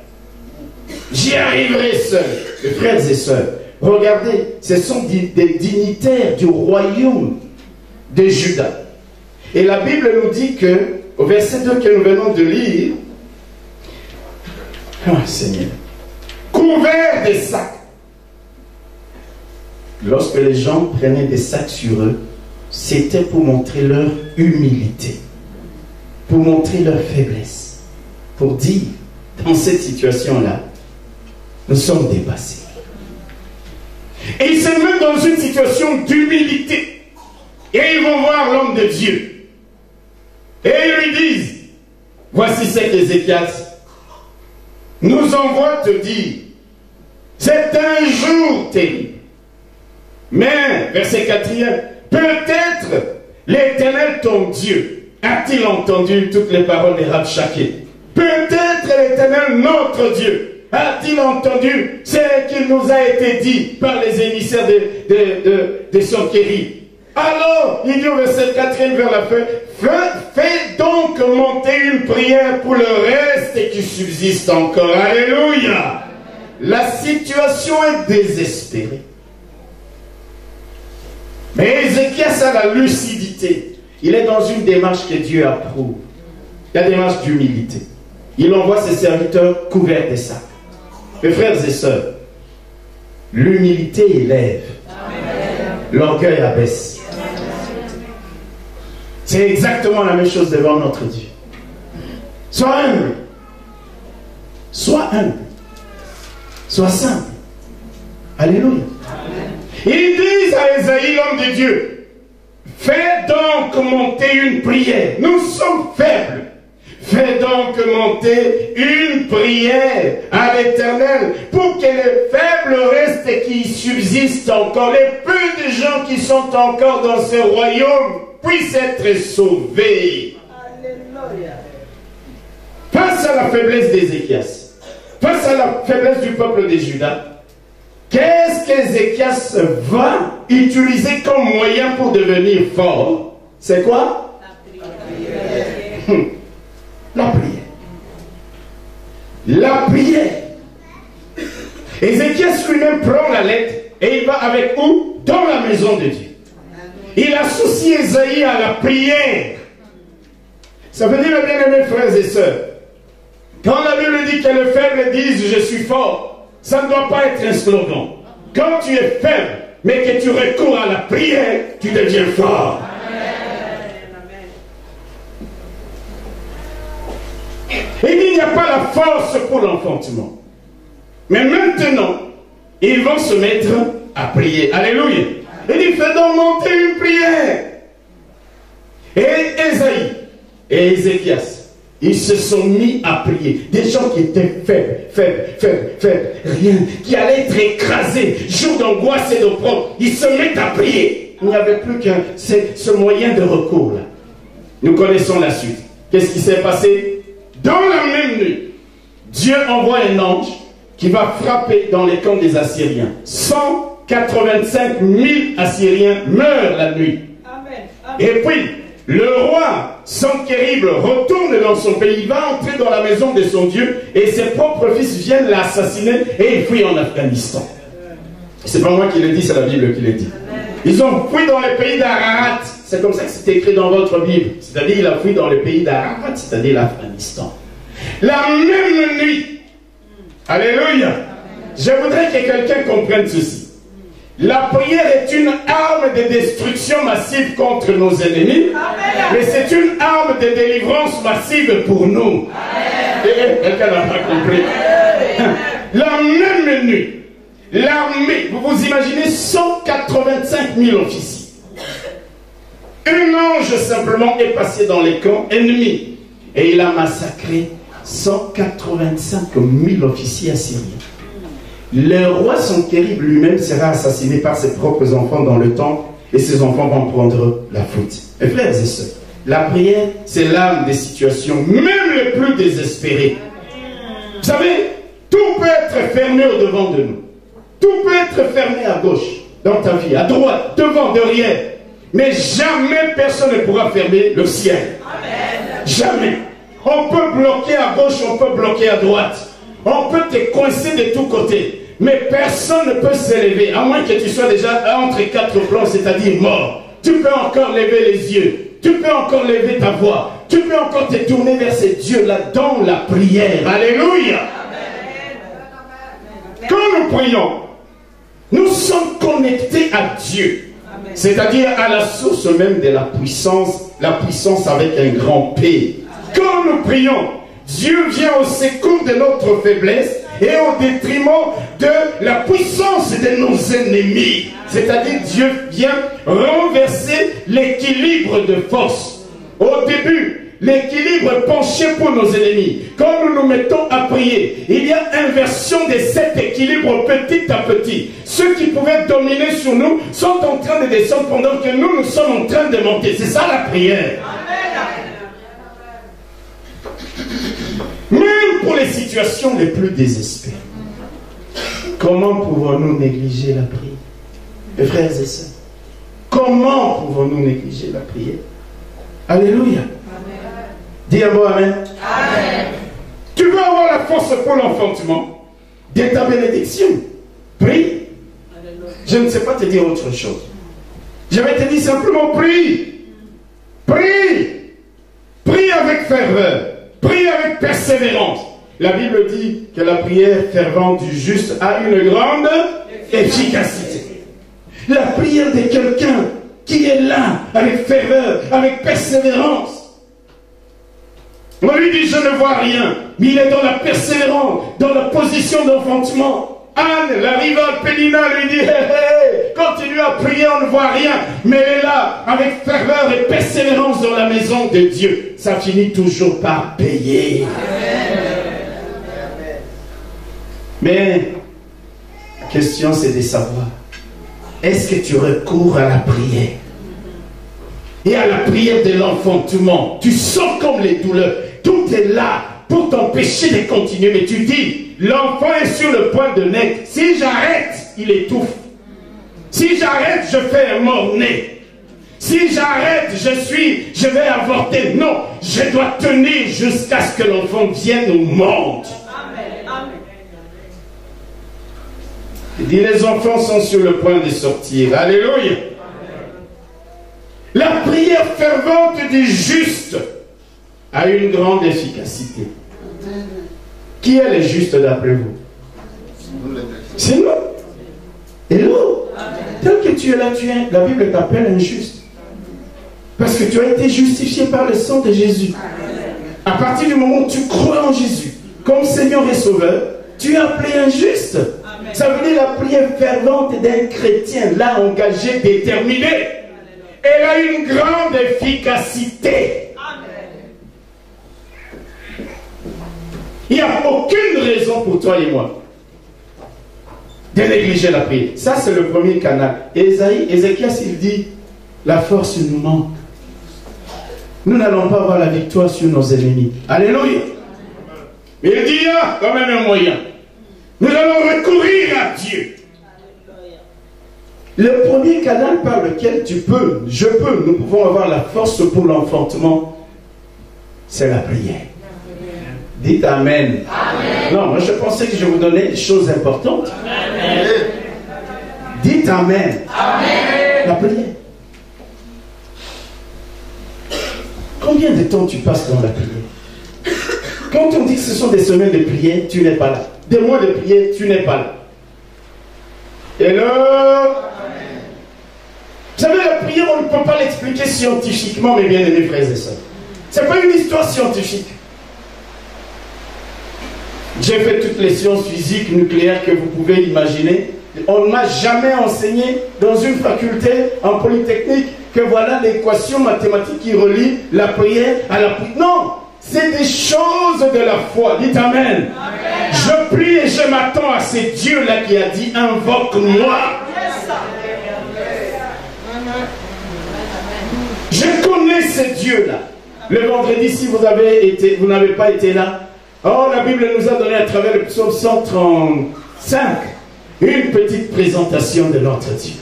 J'y arriverai seul. Mes frères et sœurs, regardez, ce sont des dignitaires du royaume de Juda. Et la Bible nous dit que, au verset 2 que nous venons de lire, ah Seigneur, couverts des sacs. Lorsque les gens prenaient des sacs sur eux, c'était pour montrer leur humilité, pour montrer leur faiblesse, pour dire, dans cette situation-là, nous sommes dépassés. Et ils se mettent dans une situation d'humilité. Et ils vont voir l'homme de Dieu. Et ils lui disent, voici ce qu'Ézéchias nous envoie te dire, c'est un jour terrible. Mais, verset 4e, peut-être l'Éternel ton Dieu a-t-il entendu toutes les paroles des Rabshakeh? Peut-être l'Éternel notre Dieu a-t-il entendu ce qui nous a été dit par les émissaires de Sanchérib? Alors, il dit au verset 4e vers la fin, fais donc monter une prière pour le reste qui subsiste encore. Alléluia! La situation est désespérée. Mais Ézéchias a la lucidité. Il est dans une démarche que Dieu approuve. La démarche d'humilité. Il envoie ses serviteurs couverts des sacs. Mes frères et sœurs, l'humilité élève. L'orgueil abaisse. C'est exactement la même chose devant notre Dieu. Sois humble. Sois humble. Sois simple. Alléluia. Ils disent à Ésaïe, l'homme de Dieu, fais donc monter une prière. Nous sommes faibles. Fais donc monter une prière à l'Éternel pour que les faibles restent qui subsistent encore, les peu de gens qui sont encore dans ce royaume puissent être sauvés. Alléluia. Face à la faiblesse d'Ézéchias, face à la faiblesse du peuple de Juda, qu'est-ce qu'Ézéchias va utiliser comme moyen pour devenir fort? C'est quoi? La prière. La prière. La prière. Ézéchias lui-même prend la lettre et il va avec où? Dans la maison de Dieu. Il associe Ésaïe à la prière. Ça veut dire, bien-aimés frères et sœurs, quand la Bible dit que les faibles disent je suis fort, ça ne doit pas être un slogan. Quand tu es faible, mais que tu recours à la prière, tu deviens fort. Il n'y a pas la force pour l'enfantement. Mais maintenant, ils vont se mettre à prier. Alléluia. Il dit, fais donc monter une prière. Et Ésaïe et Ézéchias, ils se sont mis à prier. Des gens qui étaient faibles, rien, qui allaient être écrasés, jour d'angoisse et d'opprobre. Ils se mettent à prier. Il n'y avait plus qu'un ce moyen de recours là. Nous connaissons la suite. Qu'est-ce qui s'est passé? Dans la même nuit, Dieu envoie un ange qui va frapper dans les camps des Assyriens. 185 000 Assyriens meurent la nuit. Amen. Amen. Et puis, le roi Sanchérib retourne dans son pays, il va entrer dans la maison de son Dieu et ses propres fils viennent l'assassiner et il fuit en Afghanistan. C'est pas moi qui le dis, c'est la Bible qui le dit. Ils ont fui dans le pays d'Ararat. C'est comme ça que c'est écrit dans votre Bible. C'est-à-dire il a fui dans le pays d'Ararat, c'est-à-dire l'Afghanistan. La même nuit. Alléluia. Je voudrais que quelqu'un comprenne ceci. La prière est une arme de destruction massive contre nos ennemis, mais c'est une arme de délivrance massive pour nous. Quelqu'un n'a pas compris. La même nuit, l'armée, vous vous imaginez 185 000 officiers. Un ange simplement est passé dans les camps ennemis et il a massacré 185 000 officiers assyriens. Le roi Sanchérib lui-même sera assassiné par ses propres enfants dans le temple et ses enfants vont prendre la fuite. Mes frères et sœurs, la prière, c'est l'âme des situations, même les plus désespérées. Vous savez, tout peut être fermé au-devant de nous. Tout peut être fermé à gauche, dans ta vie, à droite, devant, derrière. Mais jamais personne ne pourra fermer le ciel. Amen. Jamais. On peut bloquer à gauche, on peut bloquer à droite. On peut te coincer de tous côtés. Mais personne ne peut s'élever, à moins que tu sois déjà entre quatre plans, c'est-à-dire mort. Tu peux encore lever les yeux, tu peux encore lever ta voix, tu peux encore te tourner vers ces dieux-là dans la prière. Alléluia. Quand nous prions, nous sommes connectés à Dieu. C'est-à-dire à la source même de la puissance avec un grand P. Quand nous prions, Dieu vient au secours de notre faiblesse et au détriment de la puissance de nos ennemis. C'est-à-dire Dieu vient renverser l'équilibre de force. Au début, l'équilibre penchait pour nos ennemis. Quand nous nous mettons à prier, il y a inversion de cet équilibre petit à petit. Ceux qui pouvaient dominer sur nous sont en train de descendre pendant que nous sommes en train de monter. C'est ça la prière. Même pour les situations les plus désespérées. Comment pouvons-nous négliger la prière? Mes frères et sœurs, comment pouvons-nous négliger la prière? Alléluia. Dis un mot amen. Amen. Tu veux avoir la force pour l'enfantement de ta bénédiction. Prie. Je ne sais pas te dire autre chose. Je vais te dire simplement prie. Prie. Prie avec ferveur. Prie avec persévérance. La Bible dit que la prière fervente du juste a une grande efficacité. La prière de quelqu'un qui est là avec ferveur, avec persévérance. On lui dit je ne vois rien, mais il est dans la persévérance, dans la position d'enfantement. Anne, la rivale Pélina, lui dit hey, continue à prier, on ne voit rien, mais elle est là avec ferveur et persévérance dans la maison de Dieu. Ça finit toujours par payer. Mais la question c'est de savoir, est-ce que tu recours à la prière? Et à la prière de l'enfantement, tu sens comme les douleurs, tout est là pour t'empêcher de continuer, mais tu dis, l'enfant est sur le point de naître, si j'arrête, il étouffe. Si j'arrête, je fais un mort-né. Si j'arrête, je vais avorter. Non, je dois tenir jusqu'à ce que l'enfant vienne au monde. Il dit, les enfants sont sur le point de sortir. Alléluia. La prière fervente du juste a une grande efficacité. Qui est le juste d'après vous? C'est nous. Et nous, tel que tu es là, la Bible t'appelle injuste. Parce que tu as été justifié par le sang de Jésus. À partir du moment où tu crois en Jésus comme Seigneur et Sauveur, tu es appelé injuste. Ça veut dire la prière fervente d'un chrétien, là engagé, déterminé. Elle a une grande efficacité. Il n'y a aucune raison pour toi et moi de négliger la prière. Ça, c'est le premier canal. Ézéchias, il dit, la force nous manque. Nous n'allons pas avoir la victoire sur nos ennemis. Alléluia. Mais il dit, il y a quand même un moyen. Nous allons recourir à Dieu. Le premier canal par lequel nous pouvons avoir la force pour l'enfantement, c'est la prière. Dites Amen. Amen. Non, moi je pensais que je vous donnais des choses importantes. Amen. Dites Amen. Amen. La prière. Combien de temps tu passes dans la prière? Quand on dit que ce sont des semaines de prière, tu n'es pas là. Des mois de prière, tu n'es pas là. Hello. Vous savez, la prière, on ne peut pas l'expliquer scientifiquement, mes bien-aimés frères et sœurs. Ce n'est pas une histoire scientifique. J'ai fait toutes les sciences physiques, nucléaires que vous pouvez imaginer. On ne m'a jamais enseigné dans une faculté en polytechnique que voilà l'équation mathématique qui relie la prière à la prière. Non, c'est des choses de la foi. Dites Amen. Amen. Je prie et je m'attends à ce Dieu-là qui a dit invoque-moi. Je connais ce Dieu-là. Le vendredi, si vous n'avez pas été là, la Bible nous a donné à travers le psaume 135 une petite présentation de notre Dieu.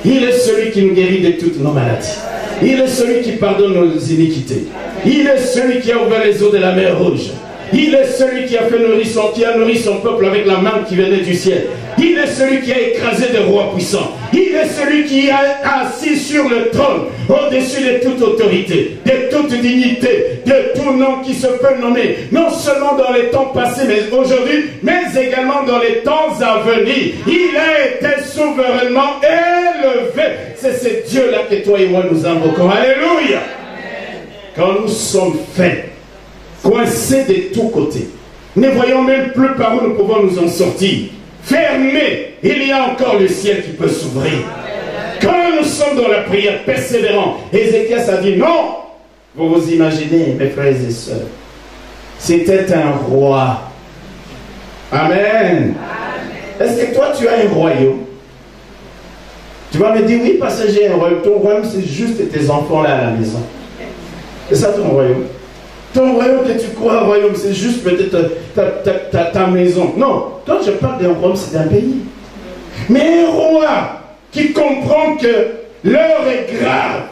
Il est celui qui nous guérit de toutes nos maladies. Il est celui qui pardonne nos iniquités. Il est celui qui a ouvert les eaux de la mer Rouge. Il est celui qui a nourri son peuple avec la main qui venait du ciel. Il est celui qui a écrasé des rois puissants. Il est celui qui a assis sur le trône, au-dessus de toute autorité, de toute dignité, de tout nom qui se peut nommer, non seulement dans les temps passés, mais aujourd'hui, mais également dans les temps à venir. Il a été souverainement élevé. C'est ce Dieu-là que toi et moi nous invoquons. Alléluia. Quand nous sommes faits, coincés de tous côtés, ne voyons même plus par où nous pouvons nous en sortir. Fermés, il y a encore le ciel qui peut s'ouvrir. Quand nous sommes dans la prière persévérant, Ézéchias a dit non. Vous vous imaginez, mes frères et sœurs, c'était un roi. Amen. Est-ce que toi tu as un royaume? Tu vas me dire oui parce que j'ai un royaume. Ton royaume c'est juste tes enfants là à la maison. C'est ça ton royaume. Ton royaume que tu crois un royaume, c'est juste peut-être ta maison. Non, quand je parle d'un royaume, c'est d'un pays. Mais un roi qui comprend que l'heure est grave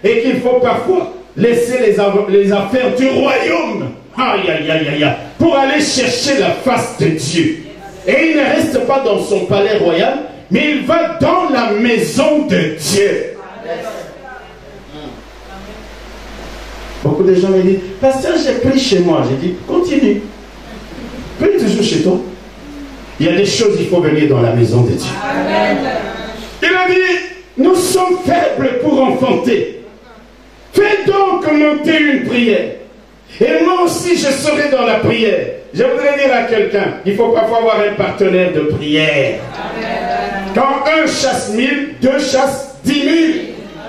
et qu'il faut parfois laisser les affaires du royaume, aïe, aïe, aïe, aïe, pour aller chercher la face de Dieu. Et il ne reste pas dans son palais royal, mais il va dans la maison de Dieu. Beaucoup de gens me disent, pasteur, j'ai pris chez moi. J'ai dit, continue. Prie toujours chez toi. Il y a des choses, il faut venir dans la maison de Dieu. Amen. Il a dit, nous sommes faibles pour enfanter. Fais donc monter une prière. Et moi aussi, je serai dans la prière. Je voudrais dire à quelqu'un, il faut parfois avoir un partenaire de prière. Amen. Quand un chasse 1000, deux chassent 10 000.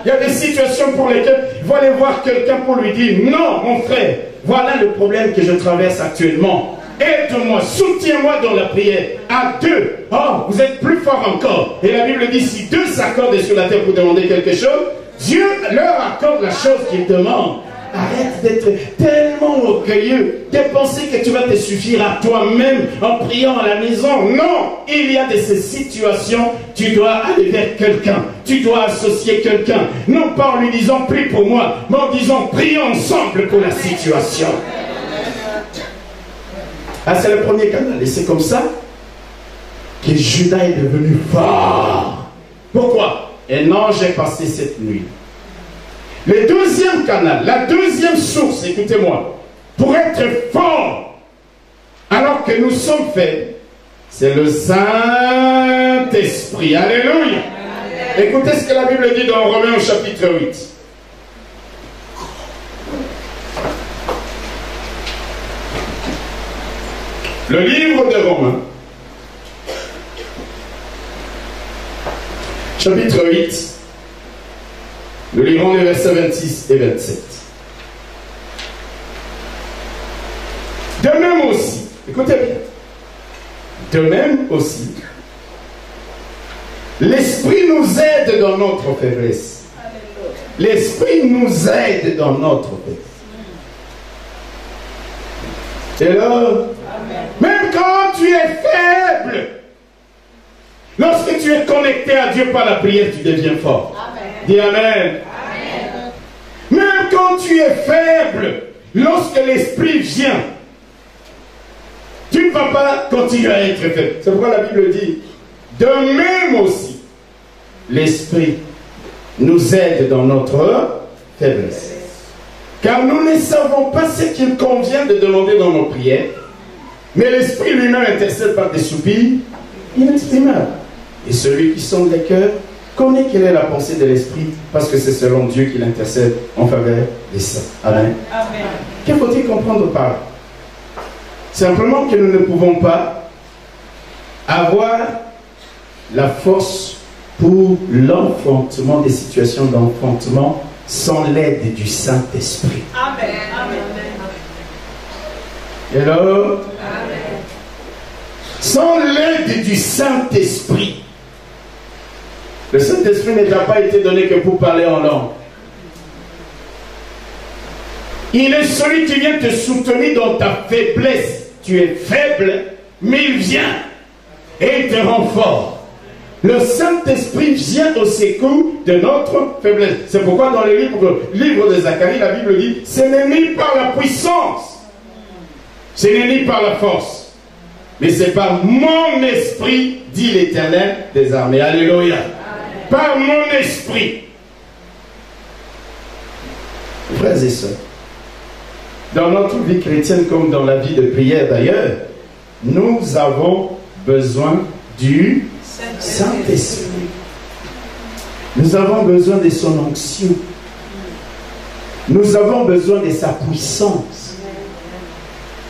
Il y a des situations pour lesquelles il faut aller voir quelqu'un pour lui dire, non, mon frère, voilà le problème que je traverse actuellement. Aide-moi, soutiens-moi dans la prière. À deux, oh, vous êtes plus fort encore. Et la Bible dit, si deux s'accordent sur la terre pour demander quelque chose, Dieu leur accorde la chose qu'ils demandent. Arrête d'être tellement orgueilleux, de penser que tu vas te suffire à toi-même en priant à la maison. Non, il y a de ces situations, tu dois aller vers quelqu'un, tu dois associer quelqu'un. Non pas en lui disant prie pour moi, mais en disant prions ensemble pour la situation. Ah, c'est le premier canal, et c'est comme ça que Judas est devenu fort. Pourquoi? Un ange est passé cette nuit. Le deuxième canal, la deuxième source, écoutez-moi, pour être fort, alors que nous sommes faibles, c'est le Saint-Esprit. Alléluia. Écoutez ce que la Bible dit dans Romains au chapitre 8. Le livre de Romains, chapitre 8, nous lirons les versets 26 et 27. De même aussi, écoutez bien, de même aussi, l'Esprit nous aide dans notre faiblesse. L'Esprit nous aide dans notre faiblesse. Et là, même quand tu es faible, lorsque tu es connecté à Dieu par la prière, tu deviens fort. Amen. Dis Amen. Amen. Même quand tu es faible, lorsque l'Esprit vient, tu ne vas pas continuer à être faible. C'est pourquoi la Bible dit, de même aussi, l'Esprit nous aide dans notre faiblesse. Car nous ne savons pas ce qu'il convient de demander dans nos prières, mais l'Esprit lui-même intercède par des soupirs inexprimables. Et celui qui sonde les cœurs connaît quelle est la pensée de l'Esprit, parce que c'est selon Dieu qu'il intercède en faveur des saints. Amen. Amen. Que faut-il comprendre par là? Simplement que nous ne pouvons pas avoir la force pour l'enfantement, des situations d'enfantement, sans l'aide du Saint-Esprit. Amen. Amen. Et alors, sans l'aide du Saint-Esprit, le Saint-Esprit n'a pas été donné que pour parler en langue. Il est celui qui vient te soutenir dans ta faiblesse. Tu es faible, mais il vient et il te rend fort. Le Saint-Esprit vient au secours de notre faiblesse. C'est pourquoi dans le livre de Zacharie, la Bible dit, ce n'est ni par la puissance, Ce n'est ni par la force, mais c'est par mon esprit, dit l'Éternel des armées. Alléluia. Par mon esprit. Frères et sœurs, dans notre vie chrétienne comme dans la vie de prière d'ailleurs, nous avons besoin du Saint-Esprit. Nous avons besoin de son onction. Nous avons besoin de sa puissance.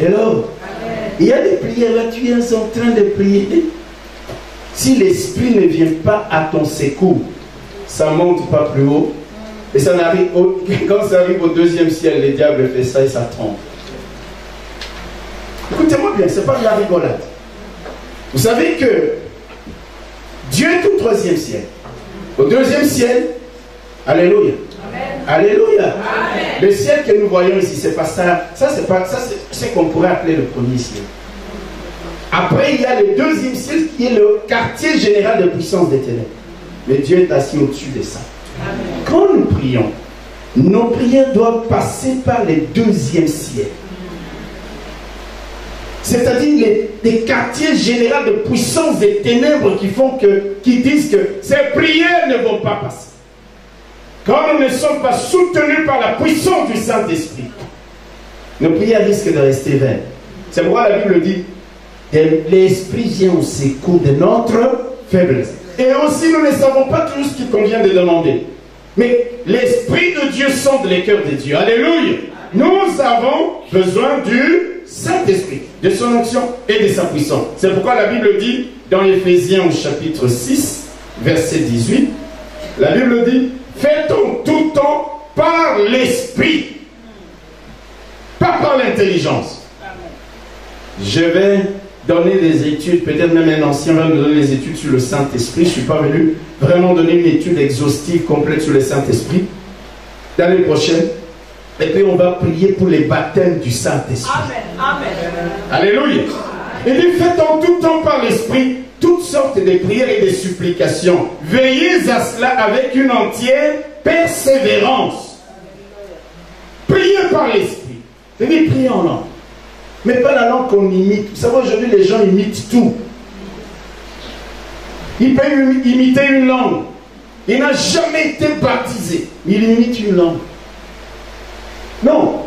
Alors, il y a des prières là, tu es en train de prier. Si l'Esprit ne vient pas à ton secours, ça ne monte pas plus haut. Et ça n'arrive quand ça arrive au deuxième ciel, le diable fait ça et ça tombe. Écoutez-moi bien, ce n'est pas de la rigolade. Vous savez que Dieu est au troisième ciel. Au deuxième ciel, alléluia. Amen. Alléluia. Amen. Le ciel que nous voyons ici, c'est pas ça. Ça, c'est ce qu'on pourrait appeler le premier ciel. Après, il y a le deuxième ciel qui est le quartier général de puissance des ténèbres. Mais Dieu est assis au-dessus de ça. Amen. Quand nous prions, nos prières doivent passer par le deuxième ciel. C'est-à-dire les quartiers généraux de puissance des ténèbres qui disent que ces prières ne vont pas passer. Quand nous ne sommes pas soutenus par la puissance du Saint-Esprit, nos prières risquent de rester vaines. C'est pourquoi la Bible dit l'Esprit vient au secours de notre faiblesse. Et aussi, nous ne savons pas tout ce qu'il convient de demander. Mais l'Esprit de Dieu sonde les cœurs de Dieu. Alléluia. Nous avons besoin du Saint-Esprit, de son onction et de sa puissance. C'est pourquoi la Bible dit, dans Éphésiens au chapitre 6, verset 18, la Bible dit, faites en tout temps par l'Esprit, pas par l'intelligence. Je vais donner des études, peut-être même un ancien va nous donner des études sur le Saint-Esprit. Je ne suis pas venu vraiment donner une étude exhaustive, complète sur le Saint-Esprit. L'année prochaine, et puis on va prier pour les baptêmes du Saint-Esprit. Amen. Amen. Alléluia. Il dit, faites en tout temps par l'Esprit toutes sortes de prières et de supplications. Veillez à cela avec une entière persévérance. Priez par l'Esprit. C'est-à-dire priez en langue. Mais pas la langue qu'on imite. Vous savez, aujourd'hui, les gens imitent tout. Il peut imiter une langue. Il n'a jamais été baptisé. Il imite une langue. Non.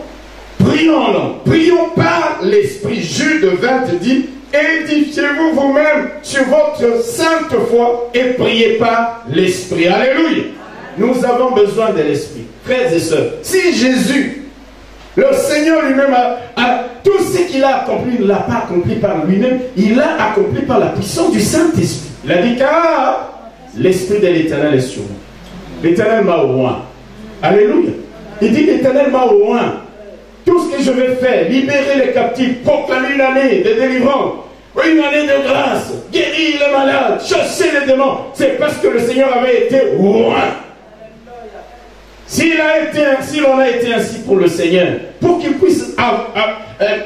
Prions en langue. Prions par l'Esprit. Jude 20 dit, édifiez-vous vous-même sur votre sainte foi et priez par l'Esprit. Alléluia. Nous avons besoin de l'Esprit. Frères et sœurs, si Jésus, le Seigneur lui-même a tout ce qu'il a accompli, il ne l'a pas accompli par lui-même, il l'a accompli par la puissance du Saint-Esprit. Il a dit car l'Esprit de l'Éternel est sur moi. L'Éternel m'a oint. Alléluia. Il dit l'Éternel m'a oint. Tout ce que je vais faire, libérer les captifs, proclamer une année de délivrance, une année de grâce, guérir les malades, chasser les démons, c'est parce que le Seigneur avait été oint. S'il en a été ainsi pour le Seigneur, pour qu'il puisse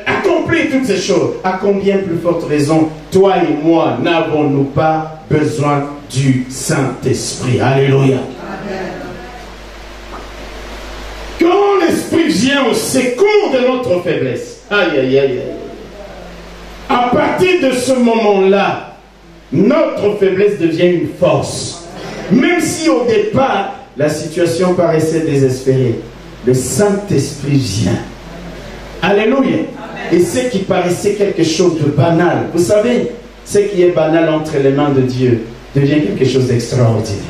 accomplir toutes ces choses, à combien plus forte raison, toi et moi, n'avons-nous pas besoin du Saint-Esprit? Alléluia. Amen. Quand l'Esprit vient au secours de notre faiblesse, aïe, aïe, aïe, aïe, à partir de ce moment-là, notre faiblesse devient une force. Même si au départ, la situation paraissait désespérée, le Saint-Esprit vient. Alléluia. Amen. Et ce qui paraissait quelque chose de banal, vous savez, ce qui est banal entre les mains de Dieu devient quelque chose d'extraordinaire.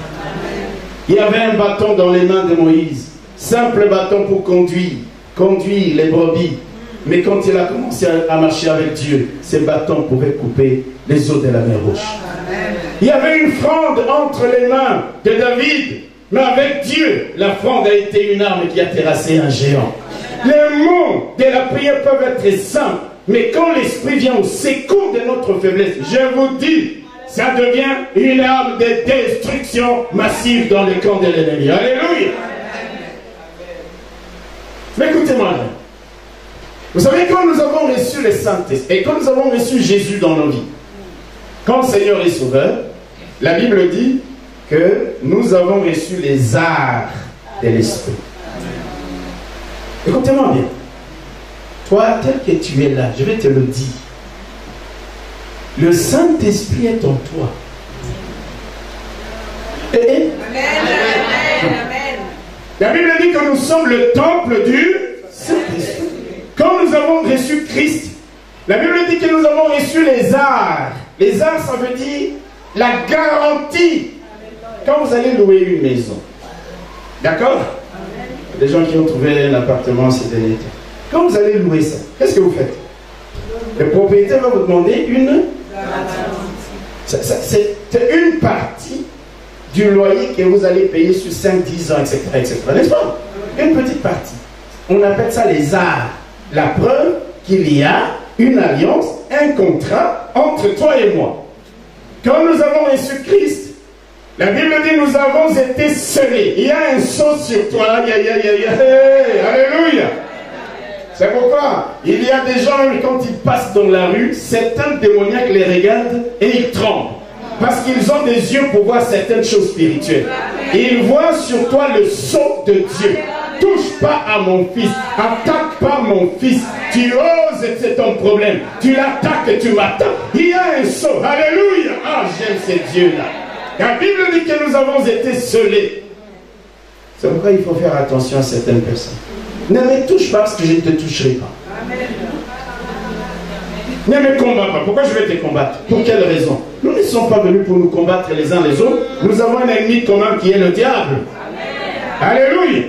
Il y avait un bâton dans les mains de Moïse, simple bâton pour conduire les brebis. Mais quand il a commencé à marcher avec Dieu, ce bâton pouvait couper les eaux de la mer Rouge. Il y avait une fronde entre les mains de David. Mais avec Dieu, la fronde a été une arme qui a terrassé un géant. Les mots de la prière peuvent être simples, mais quand l'Esprit vient au secours de notre faiblesse, je vous dis, ça devient une arme de destruction massive dans les camps de l'ennemi. Alléluia. Mais écoutez-moi, vous savez, quand nous avons reçu le Saint-Esprit, et quand nous avons reçu Jésus dans nos vies, quand le Seigneur est sauveur, la Bible dit que nous avons reçu les arts de l'Esprit. Écoutez-moi bien. toi, tel que tu es là, je vais te le dire. Le Saint-Esprit est en toi. Amen. La Bible dit que nous sommes le temple du Saint-Esprit. Quand nous avons reçu Christ, la Bible dit que nous avons reçu les arts. Les arts, ça veut dire la garantie. Quand vous allez louer une maison, d'accord? Des gens qui ont trouvé un appartement ces derniers temps. Quand vous allez louer ça, qu'est-ce que vous faites? Le propriétaire va vous demander une... C'est une partie du loyer que vous allez payer sur 5, 10 ans, etc. etc. N'est-ce pas? Une petite partie. On appelle ça les arts. La preuve qu'il y a une alliance, un contrat entre toi et moi. Quand nous avons reçu Christ, la Bible dit nous avons été scellés. Il y a un sceau sur toi. Hey, alléluia. C'est pourquoi il y a des gens, quand ils passent dans la rue, certains démoniaques les regardent et ils tremblent. Parce qu'ils ont des yeux pour voir certaines choses spirituelles. Et ils voient sur toi le sceau de Dieu. Touche pas à mon fils. Attaque pas mon fils. Tu oses, c'est ton problème. Tu l'attaques et tu m'attaques. Il y a un sceau. Alléluia. Ah, j'aime ces dieux-là. La Bible dit que nous avons été scellés. C'est pourquoi il faut faire attention à certaines personnes. Ne me touche pas parce que je ne te toucherai pas. Ne me combats pas. Pourquoi je vais te combattre? Pour quelle raison? Nous ne sommes pas venus pour nous combattre les uns les autres. Nous avons un ennemi commun qui est le diable. Alléluia.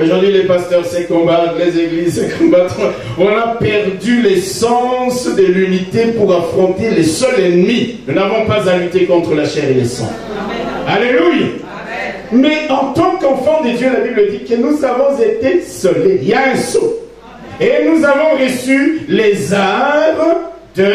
Aujourd'hui, les pasteurs se combattent, les églises se combattent. On a perdu l'essence de l'unité pour affronter les seuls ennemis. Nous n'avons pas à lutter contre la chair et le sang. Alléluia. Mais en tant qu'enfant de Dieu, la Bible dit que nous avons été scellés. Il y a un sceau. Et nous avons reçu les arts de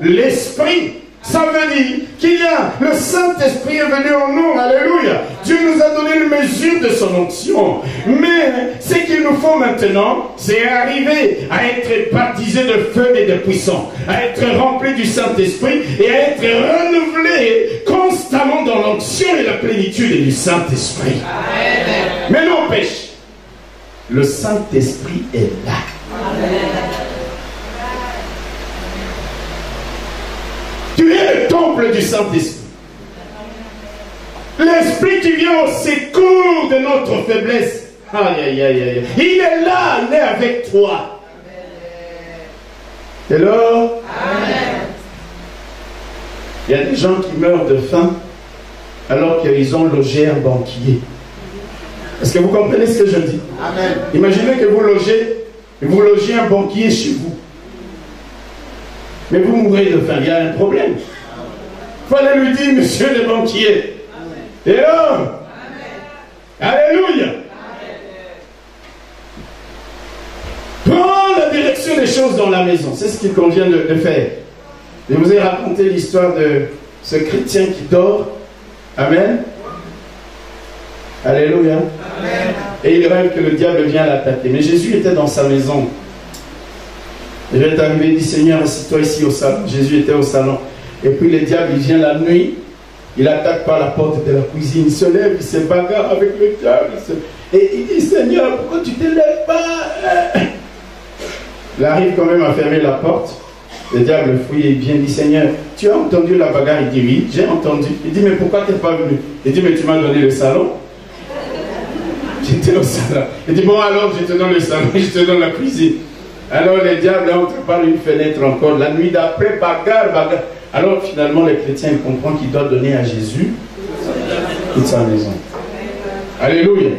l'Esprit. Ça veut dire qu'il y a le Saint-Esprit est venu en nous. Alléluia. Dieu nous a donné une mesure de son onction. Mais ce qu'il nous faut maintenant, c'est arriver à être baptisé de feu et de puissance, à être rempli du Saint-Esprit et à être renouvelé constamment dans l'onction et la plénitude du Saint-Esprit. Mais n'empêche, le Saint-Esprit est là. Tu es le temple du Saint-Esprit. L'Esprit qui vient au secours de notre faiblesse. Aïe, aïe, aïe, aïe. Il est là, il est avec toi. Alors, il y a des gens qui meurent de faim alors qu'ils ont logé un banquier. Est-ce que vous comprenez ce que je dis? Amen. Imaginez que vous logez un banquier chez vous. Mais vous mourrez de faim, il y a un problème. Il fallait lui dire, monsieur le banquier. Et là, alléluia. Prends la direction des choses dans la maison. C'est ce qu'il convient de faire. Je vous ai raconté l'histoire de ce chrétien qui dort. Amen. Alléluia. Amen. Et il rêve que le diable vient l'attaquer. Mais Jésus était dans sa maison. Il est arrivé, il dit, Seigneur, assis-toi ici au salon. Jésus était au salon. Et puis le diable, il vient la nuit. Il attaque par la porte de la cuisine. Il se lève, il se bagarre avec le diable. Et il dit, Seigneur, pourquoi tu ne te lèves pas? Il arrive quand même à fermer la porte. Le diable fouille et il vient, il dit, Seigneur, tu as entendu la bagarre? Il dit, oui, j'ai entendu. Il dit, mais pourquoi tu n'es pas venu? Il dit, mais tu m'as donné le salon. J'étais au salon. Il dit, bon alors, je te donne le salon, je te donne la cuisine. Alors le diable entre par une fenêtre encore. La nuit d'après, bagarre. Alors finalement, le chrétien il comprend qu'il doit donner à Jésus toute sa maison. Alléluia.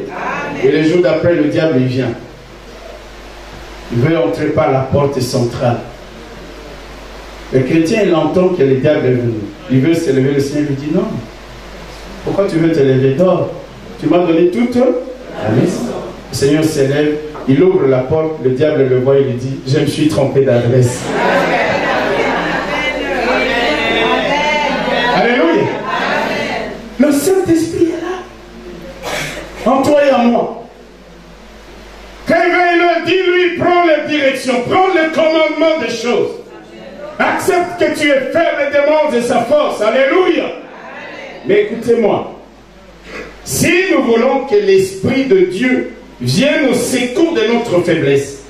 Et le jour d'après, le diable il vient. Il veut entrer par la porte centrale. Le chrétien, il entend que le diable est venu. Il veut se lever, le Seigneur lui dit non. Pourquoi tu veux te lever? Dors. Tu m'as donné toute la maison. Le Seigneur se lève, il ouvre la porte, le diable le voit, il lui dit, je me suis trompé d'adresse. Alléluia. Le Saint-Esprit est là. En toi et en moi. Réveille-le, dis-lui, prends la direction, prends le commandement des choses. Accepte que tu es faible et demande de sa force. Alléluia. Mais écoutez-moi. Si nous voulons que l'Esprit de Dieu vienne au secours de notre faiblesse,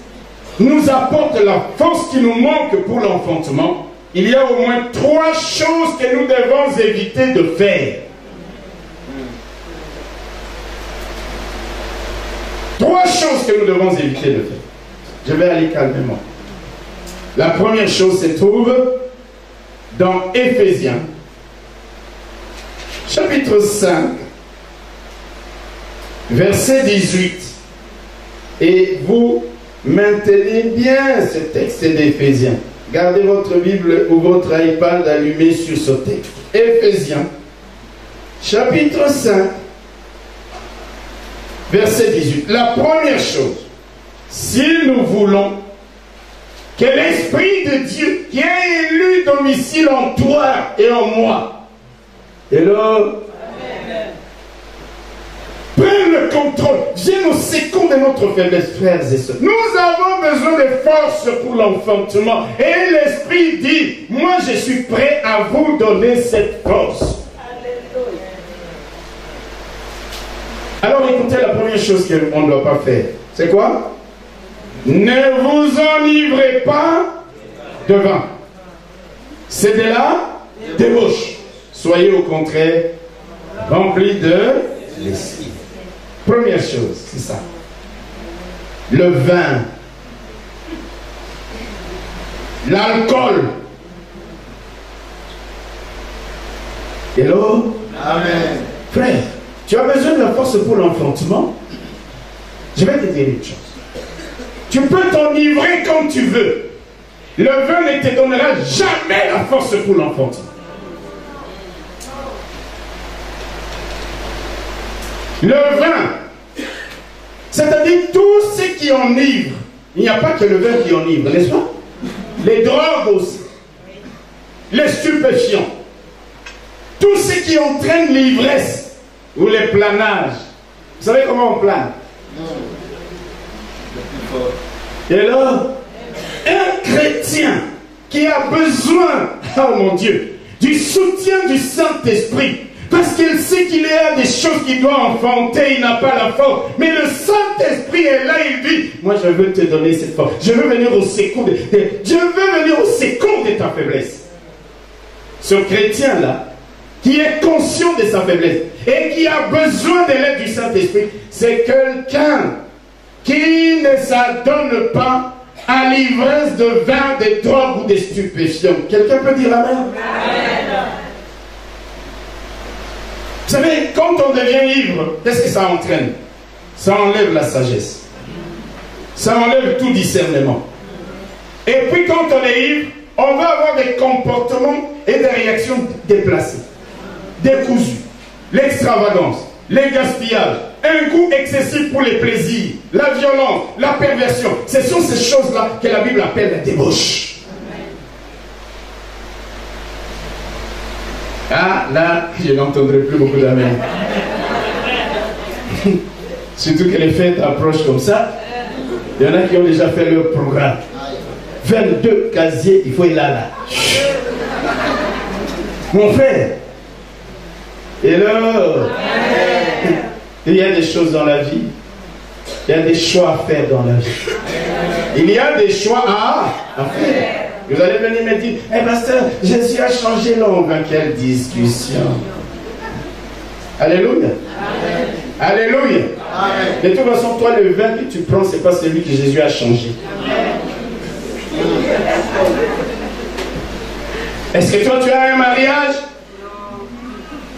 nous apporte la force qui nous manque pour l'enfantement, il y a au moins 3 choses que nous devons éviter de faire. 3 choses que nous devons éviter de faire. Je vais aller calmement. La première chose se trouve dans Éphésiens, chapitre 5, verset 18. Et vous maintenez bien ce texte d'Éphésiens. Gardez votre Bible ou votre iPad allumé sur ce texte. Éphésiens, chapitre 5, verset 18. La première chose, si nous voulons que l'Esprit de Dieu qui a élu domicile en toi et en moi, hello, prenne le contrôle, vienne au secours de notre faiblesse, frères et sœurs. Nous avons besoin de force pour l'enfantement. Et l'Esprit dit, moi je suis prêt à vous donner cette force. Alors écoutez, la première chose qu'on ne doit pas faire, c'est quoi? Ne vous enivrez pas de vin. C'est de la débauche. Soyez au contraire remplis de l'esprit. Première chose, c'est ça. Le vin, l'alcool. Hello? Amen. Frère, tu as besoin de la force pour l'enfantement? Je vais te dire une chose. Tu peux t'enivrer comme tu veux. Le vin ne te donnera jamais la force pour l'enfantement. Le vin, c'est-à-dire tout ce qui enivre. Il n'y a pas que le vin qui enivre, n'est-ce pas? Les drogues aussi, les stupéfiants, tout ce qui entraîne l'ivresse ou les planages. Vous savez comment on plane? Et là, un chrétien qui a besoin, oh mon Dieu, du soutien du Saint-Esprit, parce qu'il sait qu'il y a des choses qu'il doit enfanter, il n'a pas la force. Mais le Saint-Esprit est là, il dit, moi je veux te donner cette force. Je veux venir au secours de ta faiblesse. Ce chrétien-là, qui est conscient de sa faiblesse et qui a besoin de l'aide du Saint-Esprit, c'est quelqu'un qui ne s'adonne pas à l'ivresse de vin, de drogue ou de stupéfiants. Quelqu'un peut dire amen? Amen. Vous savez, quand on devient ivre, qu'est-ce que ça entraîne? Ça enlève la sagesse. Ça enlève tout discernement. Et puis quand on est ivre, on va avoir des comportements et des réactions déplacées, décousues, l'extravagance, les gaspillages, un goût excessif pour les plaisirs, la violence, la perversion. Ce sont ces choses-là que la Bible appelle la débauche. Ah, là, je n'entendrai plus beaucoup d'amen. Surtout que les fêtes approchent comme ça. Il y en a qui ont déjà fait leur programme. 22 casiers, il faut y aller là. Mon frère. Et là, il y a des choses dans la vie. Il y a des choix à faire dans la vie. Il y a des choix à faire. Vous allez venir me dire, eh pasteur, Jésus a changé l'homme. Quelle discussion. Alléluia. Amen. Alléluia. Amen. De toute façon, toi, le vin que tu prends, ce n'est pas celui que Jésus a changé. Amen. Est-ce que toi, tu as un mariage?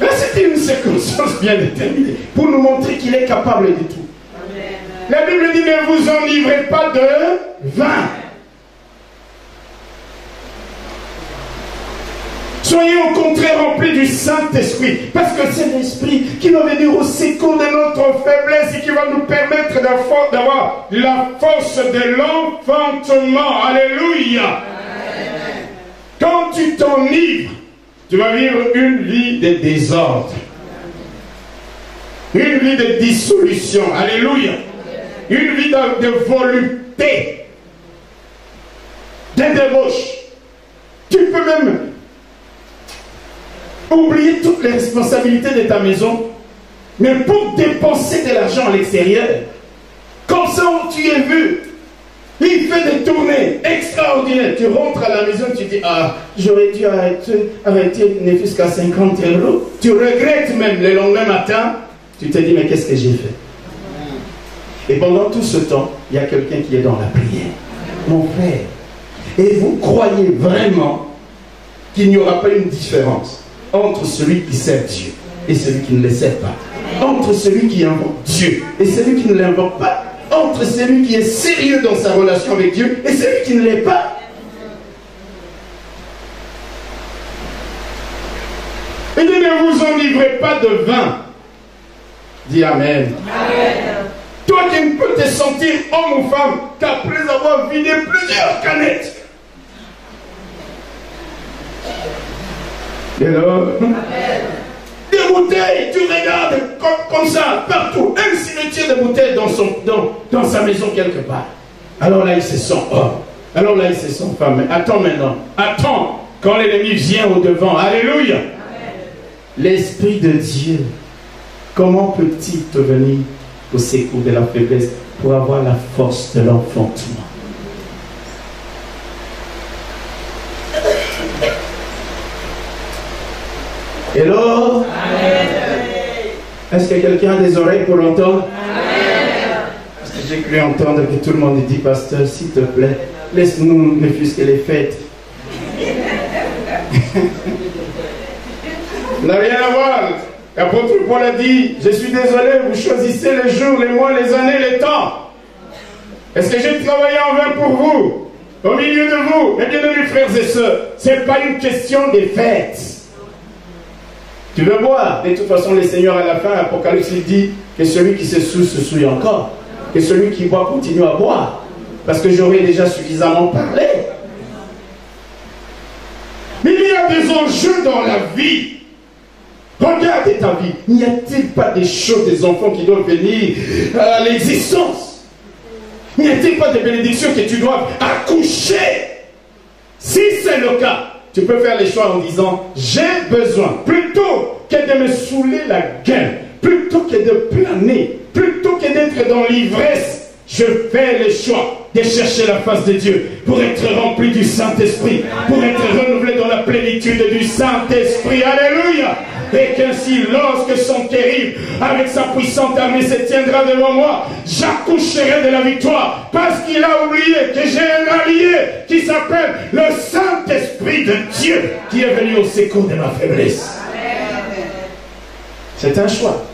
Là, c'était une circonstance bien déterminée pour nous montrer qu'il est capable de tout. Amen. La Bible dit, ne vous enivrez pas de vin. Soyez au contraire remplis du Saint-Esprit, parce que c'est l'Esprit qui va venir au secours de notre faiblesse et qui va nous permettre d'avoir la force de l'enfantement. Alléluia. Amen. Quand tu t'enivres, tu vas vivre une vie de désordre, une vie de dissolution. Alléluia. Une vie de volupté, de débauche. Tu peux même oublier toutes les responsabilités de ta maison, mais pour dépenser de l'argent à l'extérieur, comme ça où tu es vu, Il fait des tournées extraordinaires. Tu rentres à la maison, tu dis, ah, j'aurais dû arrêter ne fût-ce qu'à 50 €. Tu regrettes même le lendemain matin. Tu te dis, mais qu'est-ce que j'ai fait? Et pendant tout ce temps, il y a quelqu'un qui est dans la prière. Mon frère. Et vous croyez vraiment qu'il n'y aura pas une différence entre celui qui sert Dieu et celui qui ne le sert pas? Entre celui qui invoque Dieu et celui qui ne l'invoque pas? Entre celui qui est sérieux dans sa relation avec Dieu et celui qui ne l'est pas? Il dit, ne vous enivrez pas de vin. Dis Amen. Amen. Toi qui ne peux te sentir homme ou femme qu'après avoir vidé plusieurs canettes. Et là, des bouteilles, tu regardes comme ça, partout, un cimetière de bouteilles dans sa maison quelque part. Alors là, il se sent homme. Alors là, il se sent femme. Mais attends maintenant, attends, quand l'ennemi vient au devant, alléluia. L'Esprit de Dieu, comment peut-il te venir au secours de la faiblesse pour avoir la force de l'enfantement? Hello? Est-ce que quelqu'un a des oreilles pour l'entendre? Parce que j'ai cru entendre que tout le monde dit, pasteur, s'il te plaît, laisse-nous ne fût-ce que les fêtes. Ça n'a rien à voir. L'apôtre Paul a dit, je suis désolé, vous choisissez les jours, les mois, les années, les temps. Est-ce que j'ai travaillé en vain pour vous? Au milieu de vous, mes bien-aimés frères et sœurs, ce n'est pas une question des fêtes. Tu veux boire? De toute façon, le Seigneur à la fin, Apocalypse, il dit que celui qui se souille encore. Que celui qui boit continue à boire. Parce que j'aurais déjà suffisamment parlé. Mais il y a des enjeux dans la vie. Regarde ta vie. N'y a-t-il pas des choses, des enfants qui doivent venir à l'existence? N'y a-t-il pas de bénédictions que tu dois accoucher? Si c'est le cas, tu peux faire les choix en disant, j'ai besoin, plutôt que de me saouler la gueule, plutôt que de planer, plutôt que d'être dans l'ivresse, je fais le choix de chercher la face de Dieu pour être rempli du Saint-Esprit, pour être renouvelé dans la plénitude du Saint-Esprit. Alléluia! Et qu'ainsi, lorsque son terrible, avec sa puissante armée, se tiendra devant moi, j'accoucherai de la victoire, parce qu'il a oublié que j'ai un allié qui s'appelle le Saint-Esprit de Dieu, qui est venu au secours de ma faiblesse. C'est un choix.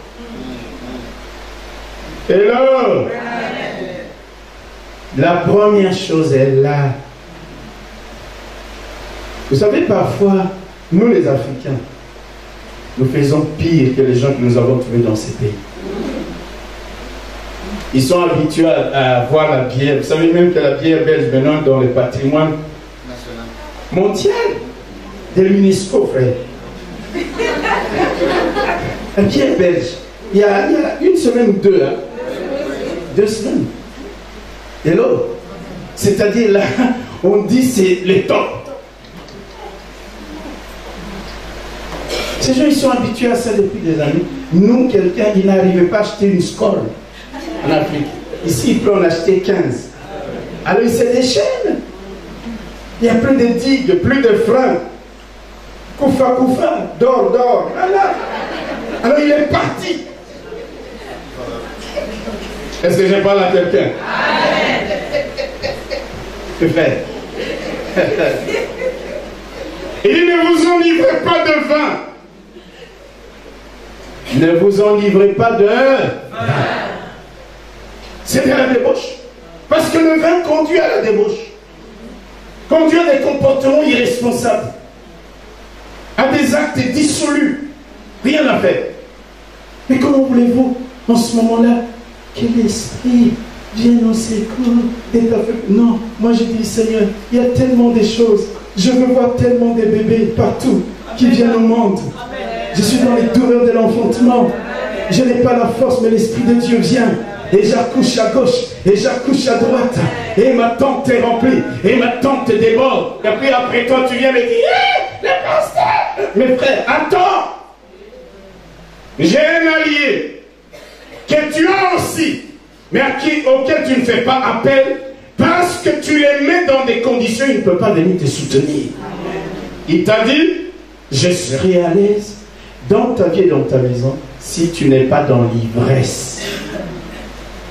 Et là, la première chose est là. Vous savez, parfois, nous les Africains, nous faisons pire que les gens que nous avons trouvés dans ces pays. Ils sont habitués à voir la bière. Vous savez même que la bière belge maintenant dans le patrimoine mondial de l'UNESCO, frère. La bière belge. Il y a une semaine ou deux, hein? 2 semaines. Et là, c'est-à-dire là, on dit c'est le top. Ces gens, ils sont habitués à ça depuis des années. Nous, quelqu'un, il n'arrivait pas à acheter une score en Afrique. Ici, il peut en acheter 15. Alors, il se déchaîne. Il n'y a plus de digues, plus de freins. Koufa, koufa, dors. Voilà. Alors, il est parti. Est-ce que je parle à quelqu'un? Que faire? Il dit, ne vous enivrez pas de vin. Ne vous enivrez pas de vin. C'est de la débauche. Parce que le vin conduit à la débauche. Conduit à des comportements irresponsables. À des actes dissolus. Rien à faire. Mais comment voulez-vous, en ce moment-là, que l'esprit vienne au secours de ta faiblesse? Non, moi je dis, Seigneur, il y a tellement de choses. Je veux voir tellement de bébés partout qui viennent au monde. Je suis dans les douleurs de l'enfantement. Je n'ai pas la force, mais l'Esprit de Dieu vient. Et j'accouche à gauche, et j'accouche à droite. Et ma tente est remplie, et ma tente déborde. Et puis après toi, tu viens me dire, le pasteur! Mes frères, attends! J'ai un allié que tu as aussi, mais auquel tu ne fais pas appel, parce parce que tu les mets dans des conditions, il ne peut pas venir te soutenir. Il t'a dit, je serai à l'aise dans ta vie et dans ta maison si tu n'es pas dans l'ivresse.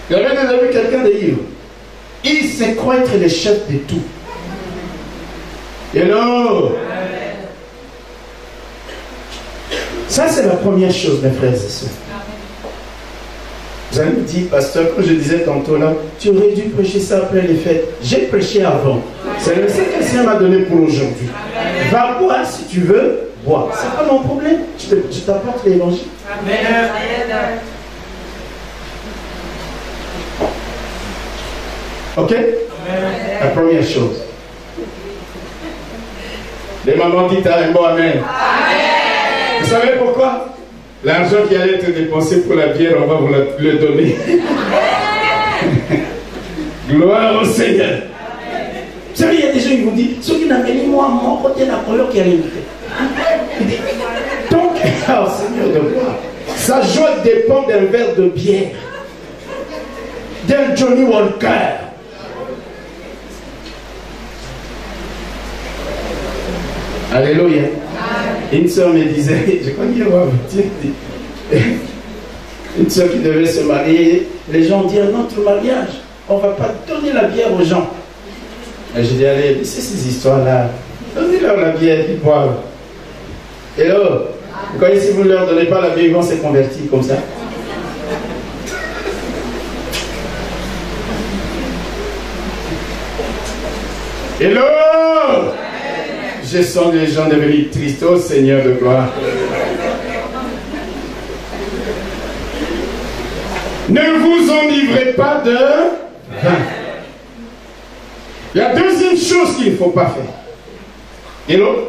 Vous avez déjà vu quelqu'un de ivre? Il se croit être le chef de tout. Hello! Ça, c'est la première chose, mes frères et sœurs. Vous allez me dire, pasteur, comme je disais tantôt là, tu aurais dû prêcher ça après les fêtes. J'ai prêché avant. C'est le message que le Seigneur m'a donné pour aujourd'hui. Va boire si tu veux, bois. C'est pas mon problème. Je t'apporte l'évangile. Amen. Ok? Amen. La première chose. Les mamans disent un bon amen. Amen. Vous savez pourquoi? L'argent qui allait être dépensé pour la bière, on va vous le donner. Gloire au Seigneur. Vous savez, il y a des gens qui vous disent, ceux qui n'ont pas moi, mon côté, la couleur qui a limité. Donc, oh Seigneur de gloire, sa joie dépend d'un verre de bière, d'un Johnny Walker. Alléluia. Une soeur me disait, je crois qu'il va vous dire, une soeur qui devait se marier, les gens disent, à notre mariage, on ne va pas donner la bière aux gens. Et je dis, allez, laissez ces histoires-là, donnez-leur la bière, ils boivent. Et là, vous voyez, si vous ne leur donnez pas la bière, ils vont se convertir comme ça. Hello! Je sens les gens devenir tristes, oh Seigneur de gloire. Ne vous enivrez pas de vin. La deuxième chose qu'il ne faut pas faire. Hello?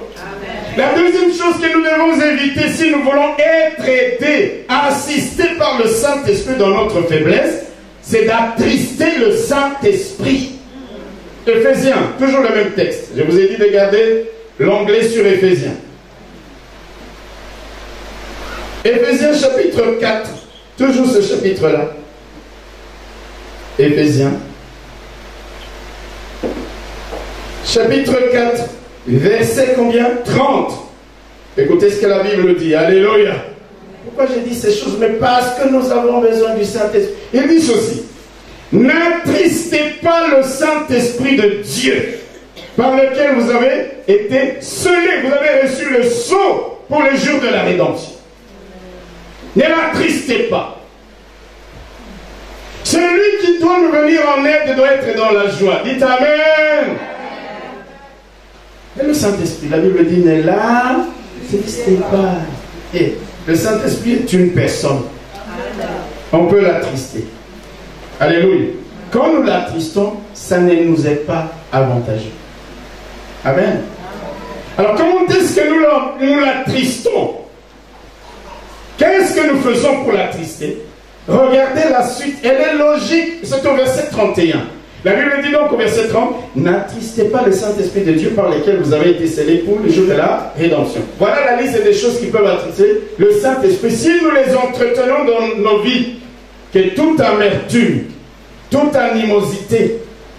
La deuxième chose que nous devons éviter si nous voulons être aidés, assistés par le Saint-Esprit dans notre faiblesse, c'est d'attrister le Saint-Esprit. Éphésiens, toujours le même texte. Je vous ai dit de garder l'onglet sur Éphésiens. Éphésiens chapitre 4. Toujours ce chapitre-là. Éphésiens. Chapitre 4. Verset combien? 30. Écoutez ce que la Bible dit. Alléluia. Pourquoi j'ai dit ces choses? Mais parce que nous avons besoin du Saint-Esprit. Il dit ceci. N'attristez pas le Saint-Esprit de Dieu, par lequel vous avez été scellés, vous avez reçu le sceau pour le jour de la rédemption. Ne l'attristez pas. Celui qui doit nous venir en aide doit être dans la joie. Dites Amen. Et le Saint-Esprit, la Bible dit, ne l'attristez pas. Et le Saint-Esprit est une personne. On peut l'attrister. Alléluia. Quand nous l'attristons, ça ne nous est pas avantageux. Amen. Alors comment est-ce que nous l'attristons? Qu'est-ce que nous faisons pour l'attrister? Regardez la suite. Elle est logique. C'est au verset 31. La Bible dit donc au verset 30, n'attristez pas le Saint-Esprit de Dieu par lequel vous avez été scellés pour le jour de la rédemption. Voilà la liste des choses qui peuvent attrister le Saint-Esprit. Si nous les entretenons dans nos vies, que toute amertume, toute animosité,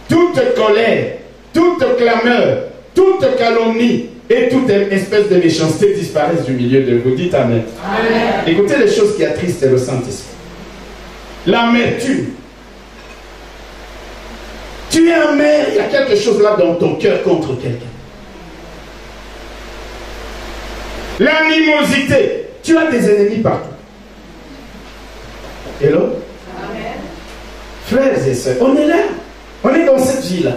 toute colère, toute clameur, toute calomnie et toute espèce de méchanceté disparaissent du milieu de vous. Dites Amen. Amen. Écoutez les choses qui attristent le Saint-Esprit. L'amertume. Tu es amer, il y a quelque chose là dans ton cœur contre quelqu'un. L'animosité. Tu as des ennemis partout. Hello? Amen. Frères et sœurs, on est là. On est dans cette vie-là.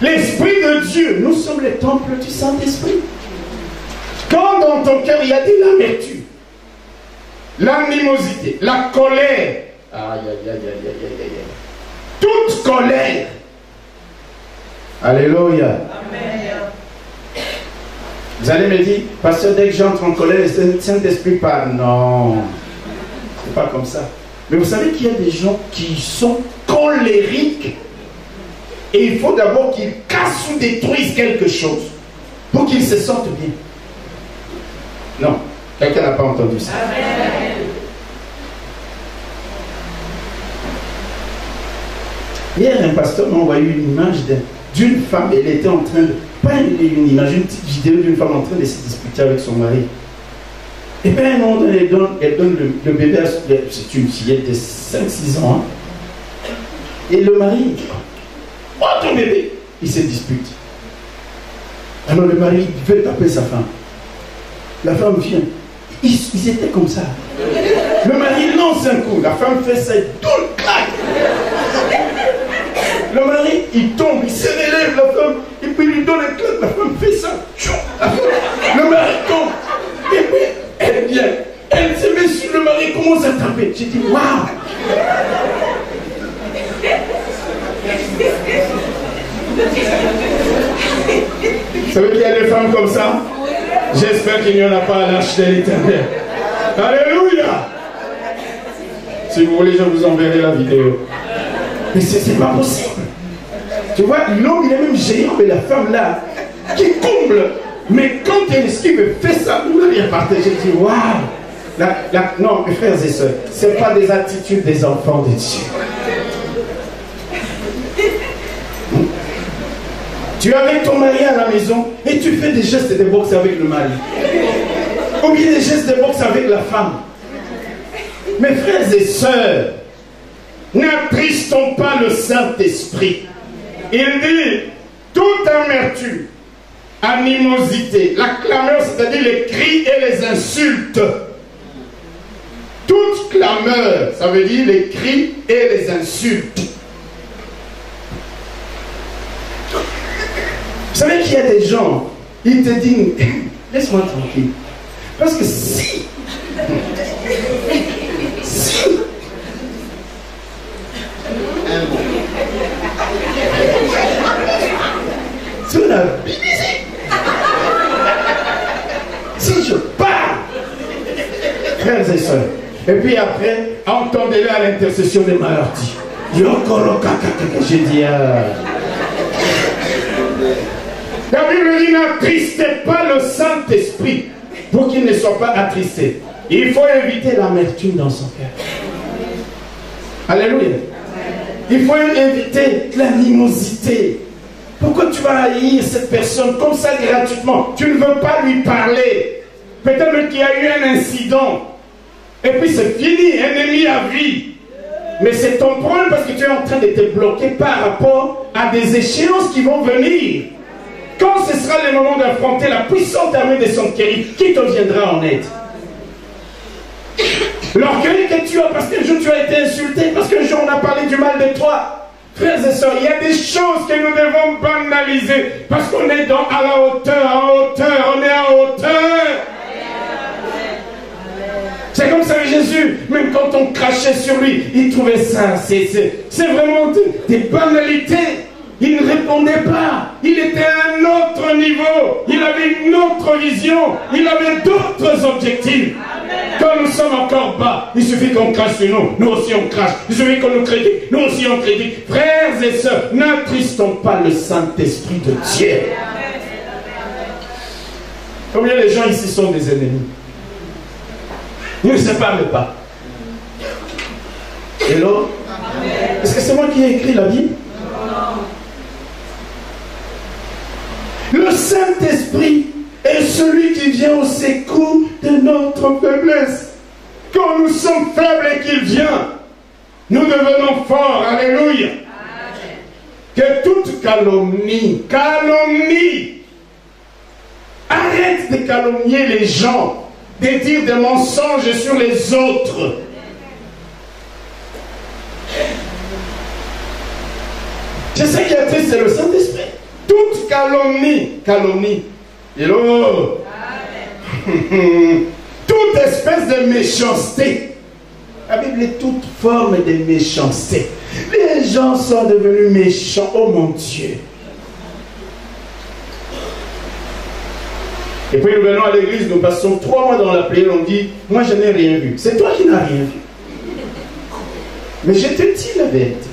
L'Esprit de Dieu, nous sommes les temples du Saint-Esprit. Quand dans ton cœur il y a de l'amertume, l'animosité, la colère, aïe, aïe, aïe, aïe, aïe, aïe, toute colère. Alléluia. Amen. Vous allez me dire, parce que dès que j'entre en colère, le Saint-Esprit parle. Non, c'est pas comme ça. Mais vous savez qu'il y a des gens qui sont colériques. Et il faut d'abord qu'ils cassent ou détruisent quelque chose pour qu'ils se sentent bien. Non, quelqu'un n'a pas entendu ça. Amen. Hier, un pasteur m'a envoyé une image d'une femme, elle était en train de... Pas une image, une petite vidéo d'une femme en train de se disputer avec son mari. Et bien, à un moment donné, elle donne le bébé à... C'est une fillette de 5-6 ans. Hein. Et le mari, oh ton bébé, il se dispute. Alors le mari veut taper sa femme. La femme vient. Ils étaient comme ça. Le mari lance un coup, la femme fait ça, tout le claque. Le mari, il tombe, il se relève, la femme, et puis il lui donne un claque, la femme fait ça. Le mari tombe, et puis elle vient, elle se met sur le mari, commence à taper. J'ai dit, waouh! Vous savez qu'il y a des femmes comme ça? J'espère qu'il n'y en a pas à l'arche de l'Éternel. Alléluia! Si vous voulez, je vous enverrai la vidéo. Mais c'est pas possible. Tu vois, l'homme il est même géant, mais la femme là, qui comble. Mais quand elle esquive, fait ça, vous l'avez partagé. J'ai dit, waouh! Non, mes frères et sœurs, ce n'est pas des attitudes des enfants de Dieu. Tu es avec ton mari à la maison et tu fais des gestes de boxe avec le mari. Ou bien des gestes de boxe avec la femme. Mes frères et sœurs, n'attristons pas le Saint-Esprit. Il dit, toute amertume, animosité, la clameur, c'est-à-dire les cris et les insultes. Toute clameur, ça veut dire les cris et les insultes. Vous savez qu'il y a des gens, ils te disent, laisse-moi tranquille. Parce que si on a bibisé, si je parle, frères et sœurs, et puis après, entendez-le à l'intercession des maladies. J'ai dit, la Bible dit, n'attristez pas le Saint-Esprit pour qu'il ne soit pas attristé. Il faut éviter l'amertume dans son cœur. Alléluia. Il faut éviter l'animosité. Pourquoi tu vas haïr cette personne comme ça gratuitement? Tu ne veux pas lui parler. Peut-être qu'il y a eu un incident. Et puis c'est fini, ennemi à vie. Mais c'est ton problème parce que tu es en train de te bloquer par rapport à des échéances qui vont venir. Quand ce sera le moment d'affronter la puissante armée de Sankeri, qui te viendra en aide? L'orgueil que tu as parce qu'un jour tu as été insulté, parce qu'un jour on a parlé du mal de toi. Frères et sœurs, il y a des choses que nous devons banaliser parce qu'on est à la hauteur, on est à hauteur. C'est comme ça que Jésus, même quand on crachait sur lui, il trouvait ça, c'est vraiment des banalités. Il ne répondait pas. Il était à un autre niveau. Il avait une autre vision. Il avait d'autres objectifs. Quand nous sommes encore bas, il suffit qu'on crache sur nous. Nous aussi on crache. Il suffit qu'on nous critique. Nous aussi on critique. Frères et sœurs, n'attristons pas le Saint-Esprit de Dieu. Combien de gens ici sont des ennemis? Ils ne se parlent pas. Hello? Est-ce que c'est moi qui ai écrit la Bible? Le Saint-Esprit est celui qui vient au secours de notre faiblesse. Quand nous sommes faibles et qu'il vient, nous devenons forts. Alléluia. Que toute calomnie, arrête de calomnier les gens, de dire des mensonges sur les autres. Je sais qu'il y a triste, c'est le Saint-Esprit. Toute calomnie, hello, toute espèce de méchanceté. La Bible est toute forme de méchanceté. Les gens sont devenus méchants, oh mon Dieu. Et puis nous venons à l'église, nous passons 3 mois dans la prière, on dit, moi je n'ai rien vu. C'est toi qui n'as rien vu. Mais je te dis la vérité.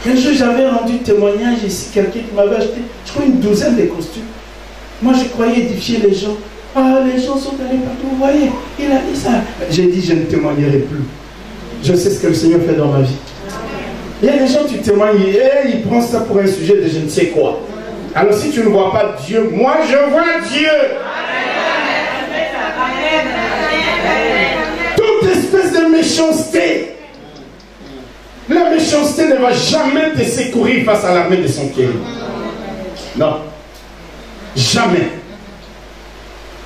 Un jour, j'avais rendu témoignage ici, quelqu'un qui m'avait acheté, je crois, une douzaine de costumes. Moi, je croyais édifier les gens. Ah, les gens sont allés partout, vous voyez, il a dit ça. J'ai dit, je ne témoignerai plus. Je sais ce que le Seigneur fait dans ma vie. Il y a des gens, tu témoignes, ils prennent ça pour un sujet de je ne sais quoi. Alors si tu ne vois pas Dieu, moi je vois Dieu. Toute espèce de méchanceté. La méchanceté ne va jamais te secourir face à l'armée de son Dieu. Non. Jamais.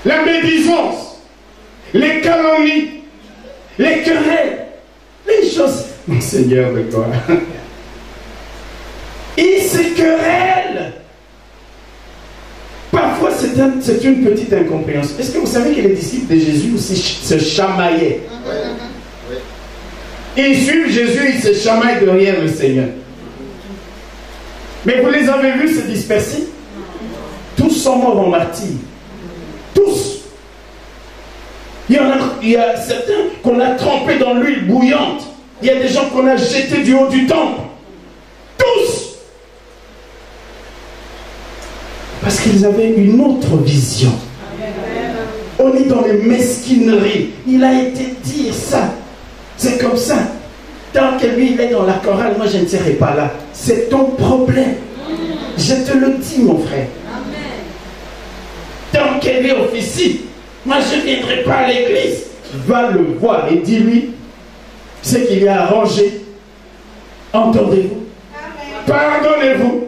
La médisance, les calomnies, les querelles, les choses. Mon Seigneur de gloire. Ils se querellent. Parfois, c'est une petite incompréhension. Est-ce que vous savez que les disciples de Jésus aussi se chamaillaient? Ils suivent Jésus, ils se chamaillent derrière le Seigneur. Mais vous les avez vus se disperser? Tous sont morts en martyrs. Tous. Il y a certains qu'on a trempés dans l'huile bouillante. Il y a des gens qu'on a jetés du haut du temple. Tous. Parce qu'ils avaient une autre vision. On est dans les mesquineries. Il a été dit ça. C'est comme ça. Tant que lui, il est dans la chorale, moi, je ne serai pas là. C'est ton problème. Je te le dis, mon frère. Tant qu'elle est officie, moi, je ne viendrai pas à l'église. Va le voir et dis-lui ce qu'il y a arrangé. Entendez-vous? Pardonnez-vous.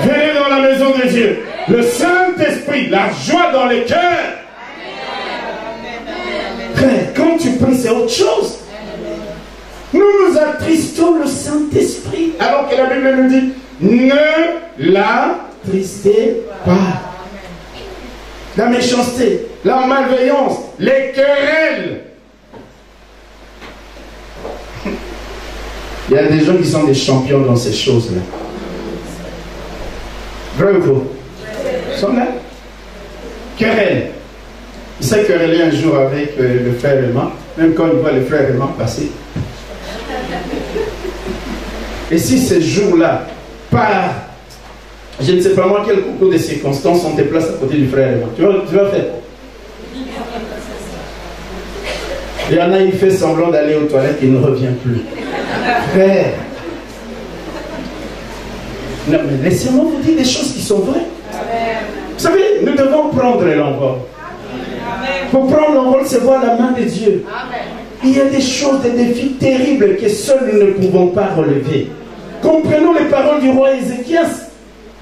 Venez dans la maison de Dieu. Le Saint-Esprit, la joie dans les cœurs. Frère, quand tu pries, c'est autre chose. Nous nous attristons le Saint-Esprit. Alors que la Bible nous dit, ne l'attristez pas. La méchanceté, la malveillance, les querelles. Il y a des gens qui sont des champions dans ces choses-là. Vrai ou faux? Ils sont là. Querelle. Il s'est querellé un jour avec le frère Raymond, même quand il voit le frère Raymond passer. Et si ce jour-là, par, je ne sais pas moi, quel concours de circonstances, on te place à côté du frère Raymond, tu vas faire quoi? Il y en a, il fait semblant d'aller aux toilettes et il ne revient plus. Frère. Non, mais laissez-moi vous dire des choses qui sont vraies. Vous savez, nous devons prendre l'envol. Pour prendre l'envol, c'est voir la main de Dieu. Il y a des choses, des défis terribles que seuls nous ne pouvons pas relever. Comprenons les paroles du roi Ézéchias.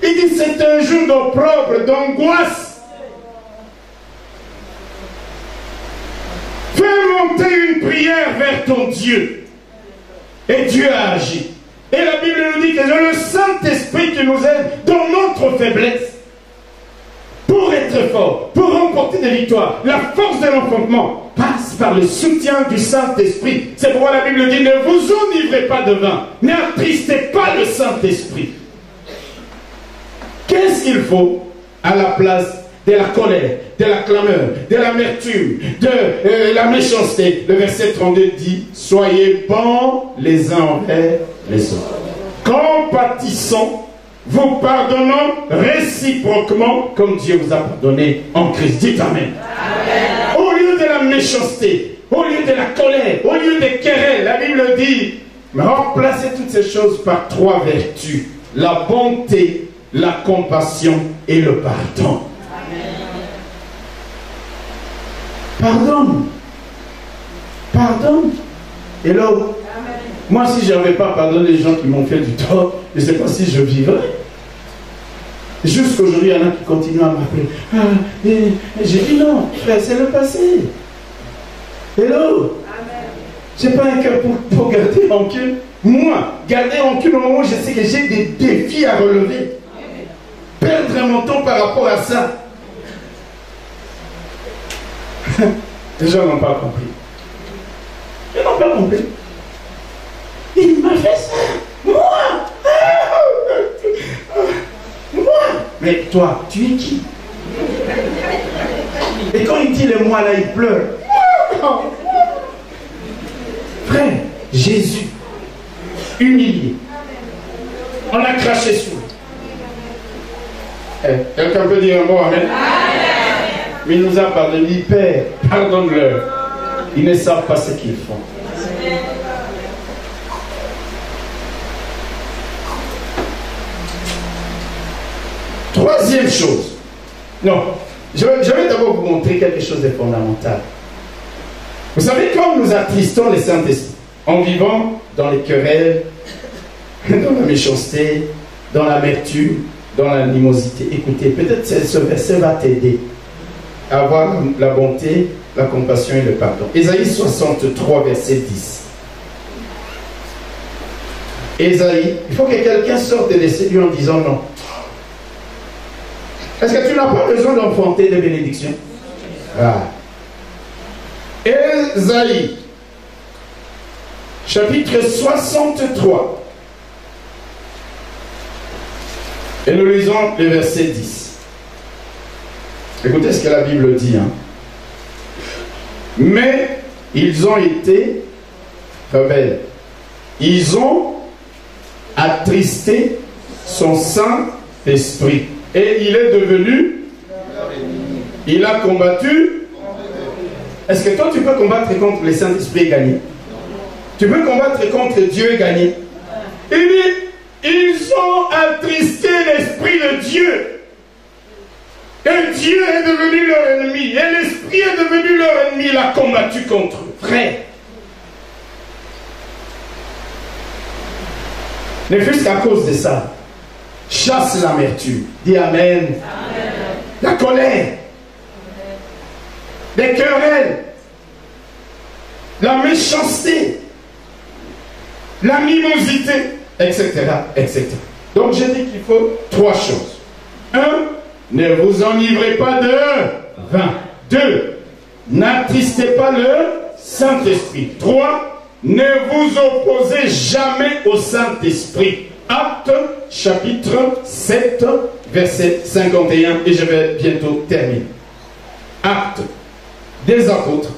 Il dit, c'est un jour d'opprobre, d'angoisse. Fais monter une prière vers ton Dieu. Et Dieu a agi. Et la Bible nous dit que c'est le Saint-Esprit qui nous aide dans notre faiblesse. Pour être fort, pour remporter des victoires, la force de l'enfantement passe par le soutien du Saint-Esprit. C'est pourquoi la Bible dit, ne vous enivrez pas de vin, n'attristez pas le Saint-Esprit. Qu'est-ce qu'il faut à la place de la colère, de la clameur, de l'amertume, de la méchanceté? Le verset 32 dit, soyez bons les uns envers les autres, compatissants, vous pardonnant réciproquement comme Dieu vous a pardonné en Christ. Dites Amen. Amen. Au lieu de la méchanceté, au lieu de la colère, au lieu des querelles, la Bible dit, remplacez toutes ces choses par 3 vertus. La bonté, la compassion et le pardon. Pardonne. Pardonne. Et là, moi, si je n'avais pas pardonné les gens qui m'ont fait du tort, je ne sais pas si je vivrais. Jusqu'aujourd'hui, il y en a qui continuent à m'appeler. J'ai dit non, frère, c'est le passé. Hello. Je n'ai pas un cœur pour garder rancune. Moi, garder rancune au moment où je sais que j'ai des défis à relever. Perdre mon temps par rapport à ça. Les gens n'ont pas compris. Ils n'ont pas compris. Il m'a fait ça. Moi. Moi. Mais toi, tu es qui? Et quand il dit le moi là, il pleure. Frère, Jésus, humilié. On a craché sur lui. Quelqu'un peut dire un mot, amen? Mais il nous a pardonné. Il dit, Père, pardonne-leur. Ils ne savent pas ce qu'ils font. Troisième chose. Non, je vais d'abord vous montrer quelque chose de fondamental. Vous savez, quand nous attristons le Saint-Esprit, en vivant dans les querelles, dans la méchanceté, dans l'amertume, dans l'animosité, écoutez, peut-être ce verset va t'aider à avoir la bonté, la compassion et le pardon. Ésaïe 63, verset 10. Ésaïe, il faut que quelqu'un sorte de lui en disant non. Est-ce que tu n'as pas besoin d'enfanter des bénédictions? Ah. Ésaïe, chapitre 63. Et nous lisons le verset 10. Écoutez ce que la Bible dit. Hein. Mais ils ont été rebelles. Ils ont attristé son Saint-Esprit. Et il est devenu, il a combattu. Est-ce que toi tu peux combattre contre le Saint-Esprit et gagner? Tu peux combattre contre Dieu et gagner? Il dit, ils ont attristé l'Esprit de Dieu. Et Dieu est devenu leur ennemi. Et l'Esprit est devenu leur ennemi. Il a combattu contre eux. Frère. Ne fût-ce qu'à cause de ça. Chasse l'amertume. Dis Amen. Amen. La colère. Les querelles. La méchanceté. L'animosité. Etc. etc. Donc je dis qu'il faut trois choses. 1. Ne vous enivrez pas de vin. 2. N'attristez pas le Saint-Esprit. 3. Ne vous opposez jamais au Saint-Esprit. Actes, chapitre 7, verset 51. Et je vais bientôt terminer. Actes des apôtres,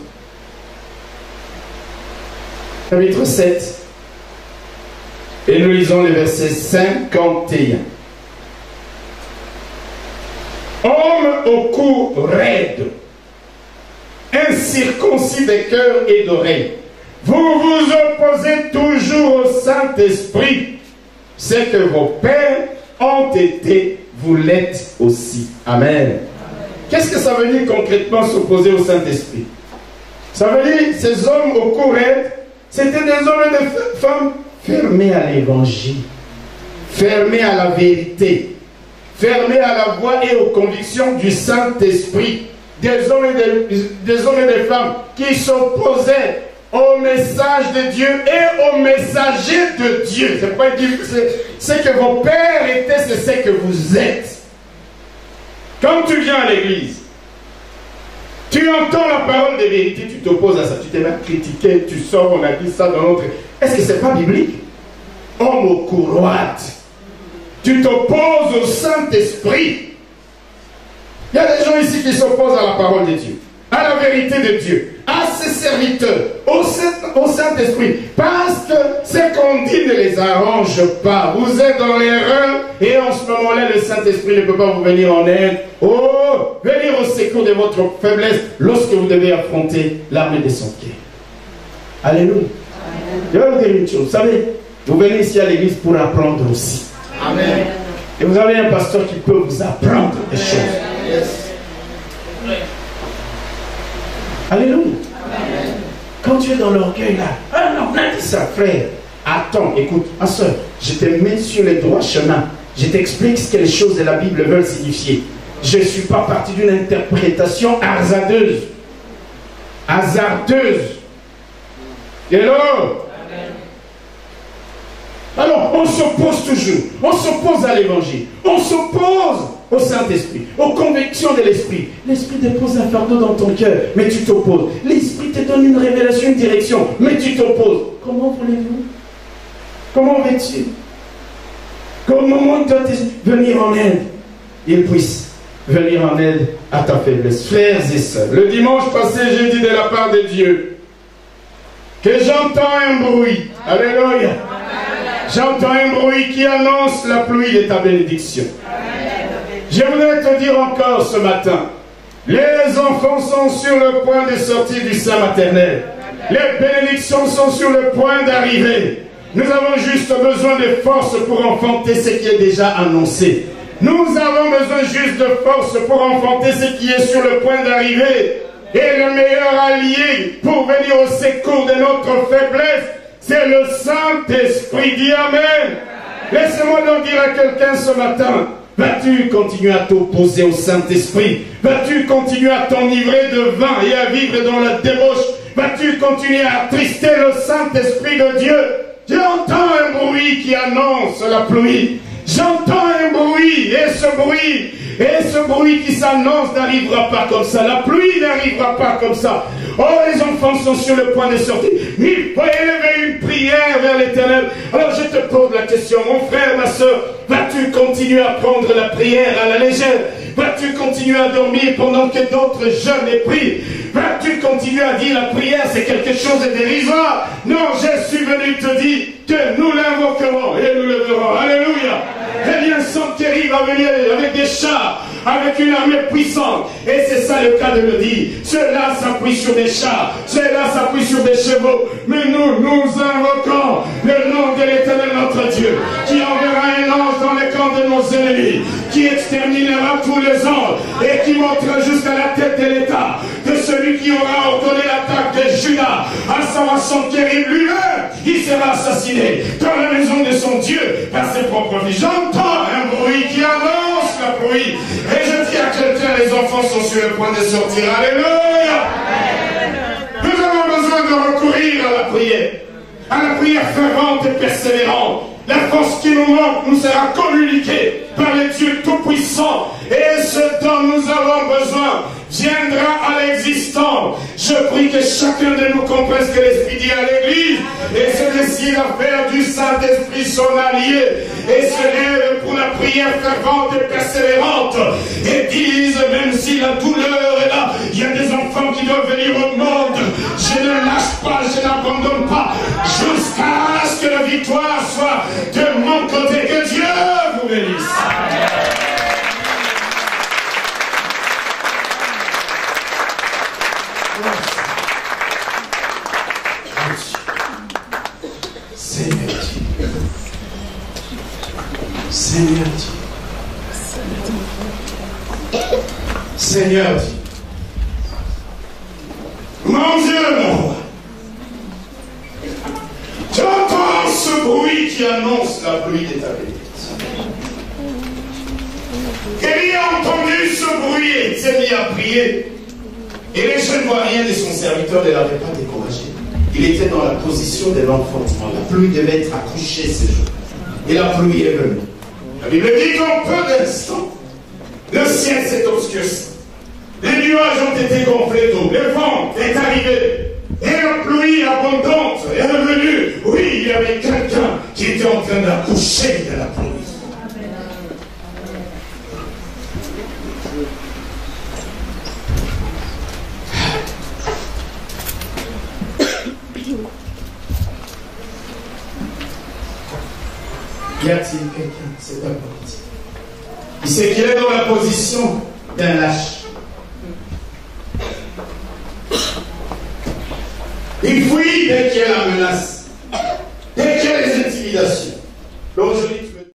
chapitre 7. Et nous lisons le verset 51. Homme au cou raide, incirconcis de cœur et d'oreille, vous vous opposez toujours au Saint-Esprit. C'est que vos pères ont été, vous l'êtes aussi. Amen. Qu'est-ce que ça veut dire concrètement s'opposer au Saint-Esprit? Ça veut dire ces hommes au cou raide, c'était des hommes et des femmes fermés à l'évangile, fermés à la vérité, fermés à la voix et aux convictions du Saint-Esprit. Des hommes et des femmes qui s'opposaient au message de Dieu et au messager de Dieu. C'est pourquoi il dit, c'est que vos pères étaient, c'est ce que vous êtes. Quand tu viens à l'église, tu entends la parole de vérité, tu t'opposes à ça, tu t'es même critiqué, tu sors, on a dit ça dans notre... Est-ce que c'est pas biblique? Homme au courroide, tu t'opposes au Saint-Esprit. Il y a des gens ici qui s'opposent à la parole de Dieu, à la vérité de Dieu, à ses serviteurs, au Saint-Esprit, parce que ce qu'on dit ne les arrange pas. Vous êtes dans l'erreur et en ce moment-là, le Saint-Esprit ne peut pas vous venir en aide. Oh, venir au secours de votre faiblesse lorsque vous devez affronter l'armée de son pied. Alléluia. Je vais vous dire une chose, vous savez, vous venez ici à l'église pour apprendre aussi. Amen. Et vous avez un pasteur qui peut vous apprendre des choses. Yes. Alléluia. Amen. Quand tu es dans l'orgueil là, ah non, on a dit ça, frère. Attends, écoute, ma soeur, je te mets sur le droit chemin. Je t'explique ce que les choses de la Bible veulent signifier. Je ne suis pas parti d'une interprétation hasardeuse. Hello. Alors, on s'oppose toujours. On s'oppose à l'évangile. On s'oppose au Saint-Esprit, aux convictions de l'Esprit. L'Esprit dépose un fardeau dans ton cœur, mais tu t'opposes. L'Esprit te donne une révélation, une direction, mais tu t'opposes. Comment voulez-vous? Comment veux-tu? Comment doit-il venir en aide? Il puisse venir en aide à ta faiblesse. Frères et sœurs, le dimanche passé, j'ai dit de la part de Dieu que j'entends un bruit. Alléluia. J'entends un bruit qui annonce la pluie de ta bénédiction. Je voudrais te dire encore ce matin, les enfants sont sur le point de sortir du sein maternel. Les bénédictions sont sur le point d'arriver. Nous avons juste besoin de force pour enfanter ce qui est déjà annoncé. Nous avons besoin juste de force pour enfanter ce qui est sur le point d'arriver. Et le meilleur allié pour venir au secours de notre faiblesse, c'est le Saint-Esprit. Dis Amen. Laissez-moi donc dire à quelqu'un ce matin, vas-tu continuer à t'opposer au Saint-Esprit? Vas-tu continuer à t'enivrer de vin et à vivre dans la débauche? Vas-tu continuer à attrister le Saint-Esprit de Dieu? J'entends un bruit qui annonce la pluie. J'entends un bruit, et ce bruit qui s'annonce n'arrivera pas comme ça. La pluie n'arrivera pas comme ça. Oh, les enfants sont sur le point de sortir. Il faut élever une prière vers l'Éternel. Alors je te pose la question, mon frère, ma soeur, vas-tu continuer à prendre la prière à la légère? Vas-tu continuer à dormir pendant que d'autres jeunes et prient? Vas-tu continuer à dire la prière c'est quelque chose de dérisoire? Non, je suis venu te dire que nous l'invoquerons et nous le verrons. Alléluia. Eh bien, Sankeri va venir avec des chars, avec une armée puissante. Et c'est ça le cas de le dire. Cela s'appuie sur des chars, cela s'appuie sur des chevaux. Mais nous invoquons le nom de l'Éternel notre Dieu, qui enverra un ange dans les camps de nos ennemis, qui exterminera tous les anges et qui montera jusqu'à la tête de l'État que celui qui aura ordonné l'attaque de Judas, à savoir Sankeri lui-même, il sera assassiné dans la maison de son Dieu par ses propres fils. J'entends un bruit qui annonce la pluie. Et je dis à quelqu'un, les enfants sont sur le point de sortir. Alléluia. Nous avons besoin de recourir à la prière fervente et persévérante. La force qui nous manque nous sera communiquée par le Dieu Tout-Puissant. Et ce dont nous avons besoin viendra à l'existence. Je prie que chacun de nous comprenne ce que l'Esprit dit à l'Église et se décide à faire du Saint-Esprit son allié et se lève pour la prière fervente et persévérante et dise, même si la douleur est là, il y a des enfants qui doivent venir au monde, je ne lâche pas, je n'abandonne pas jusqu'à ce que la victoire soit de mon côté. Que Dieu vous bénisse. Seigneur dit. Seigneur dit. Mon Dieu, mon roi. J'entends ce bruit qui annonce la pluie de ta bénédiction. Élie a entendu ce bruit et s'est mis à prier. Et les jeunes voiriens de son serviteur ne l'avaient pas découragé. Il était dans la position de l'enfantement. La pluie devait être accouchée ce jour. Et la pluie est venue. La Bible dit qu'en peu d'instants, le ciel s'est obscurci. Les nuages ont été gonflés d'eau. Le vent est arrivé. Et la pluie abondante est revenue. Oui, il y avait quelqu'un qui était en train d'accoucher de la pluie. Y a-t-il quelqu'un, c'est un politique, il sait qu'il est dans la position d'un lâche. Il fuit dès qu'il y a la menace, dès qu'il y a les intimidations. Donc je dis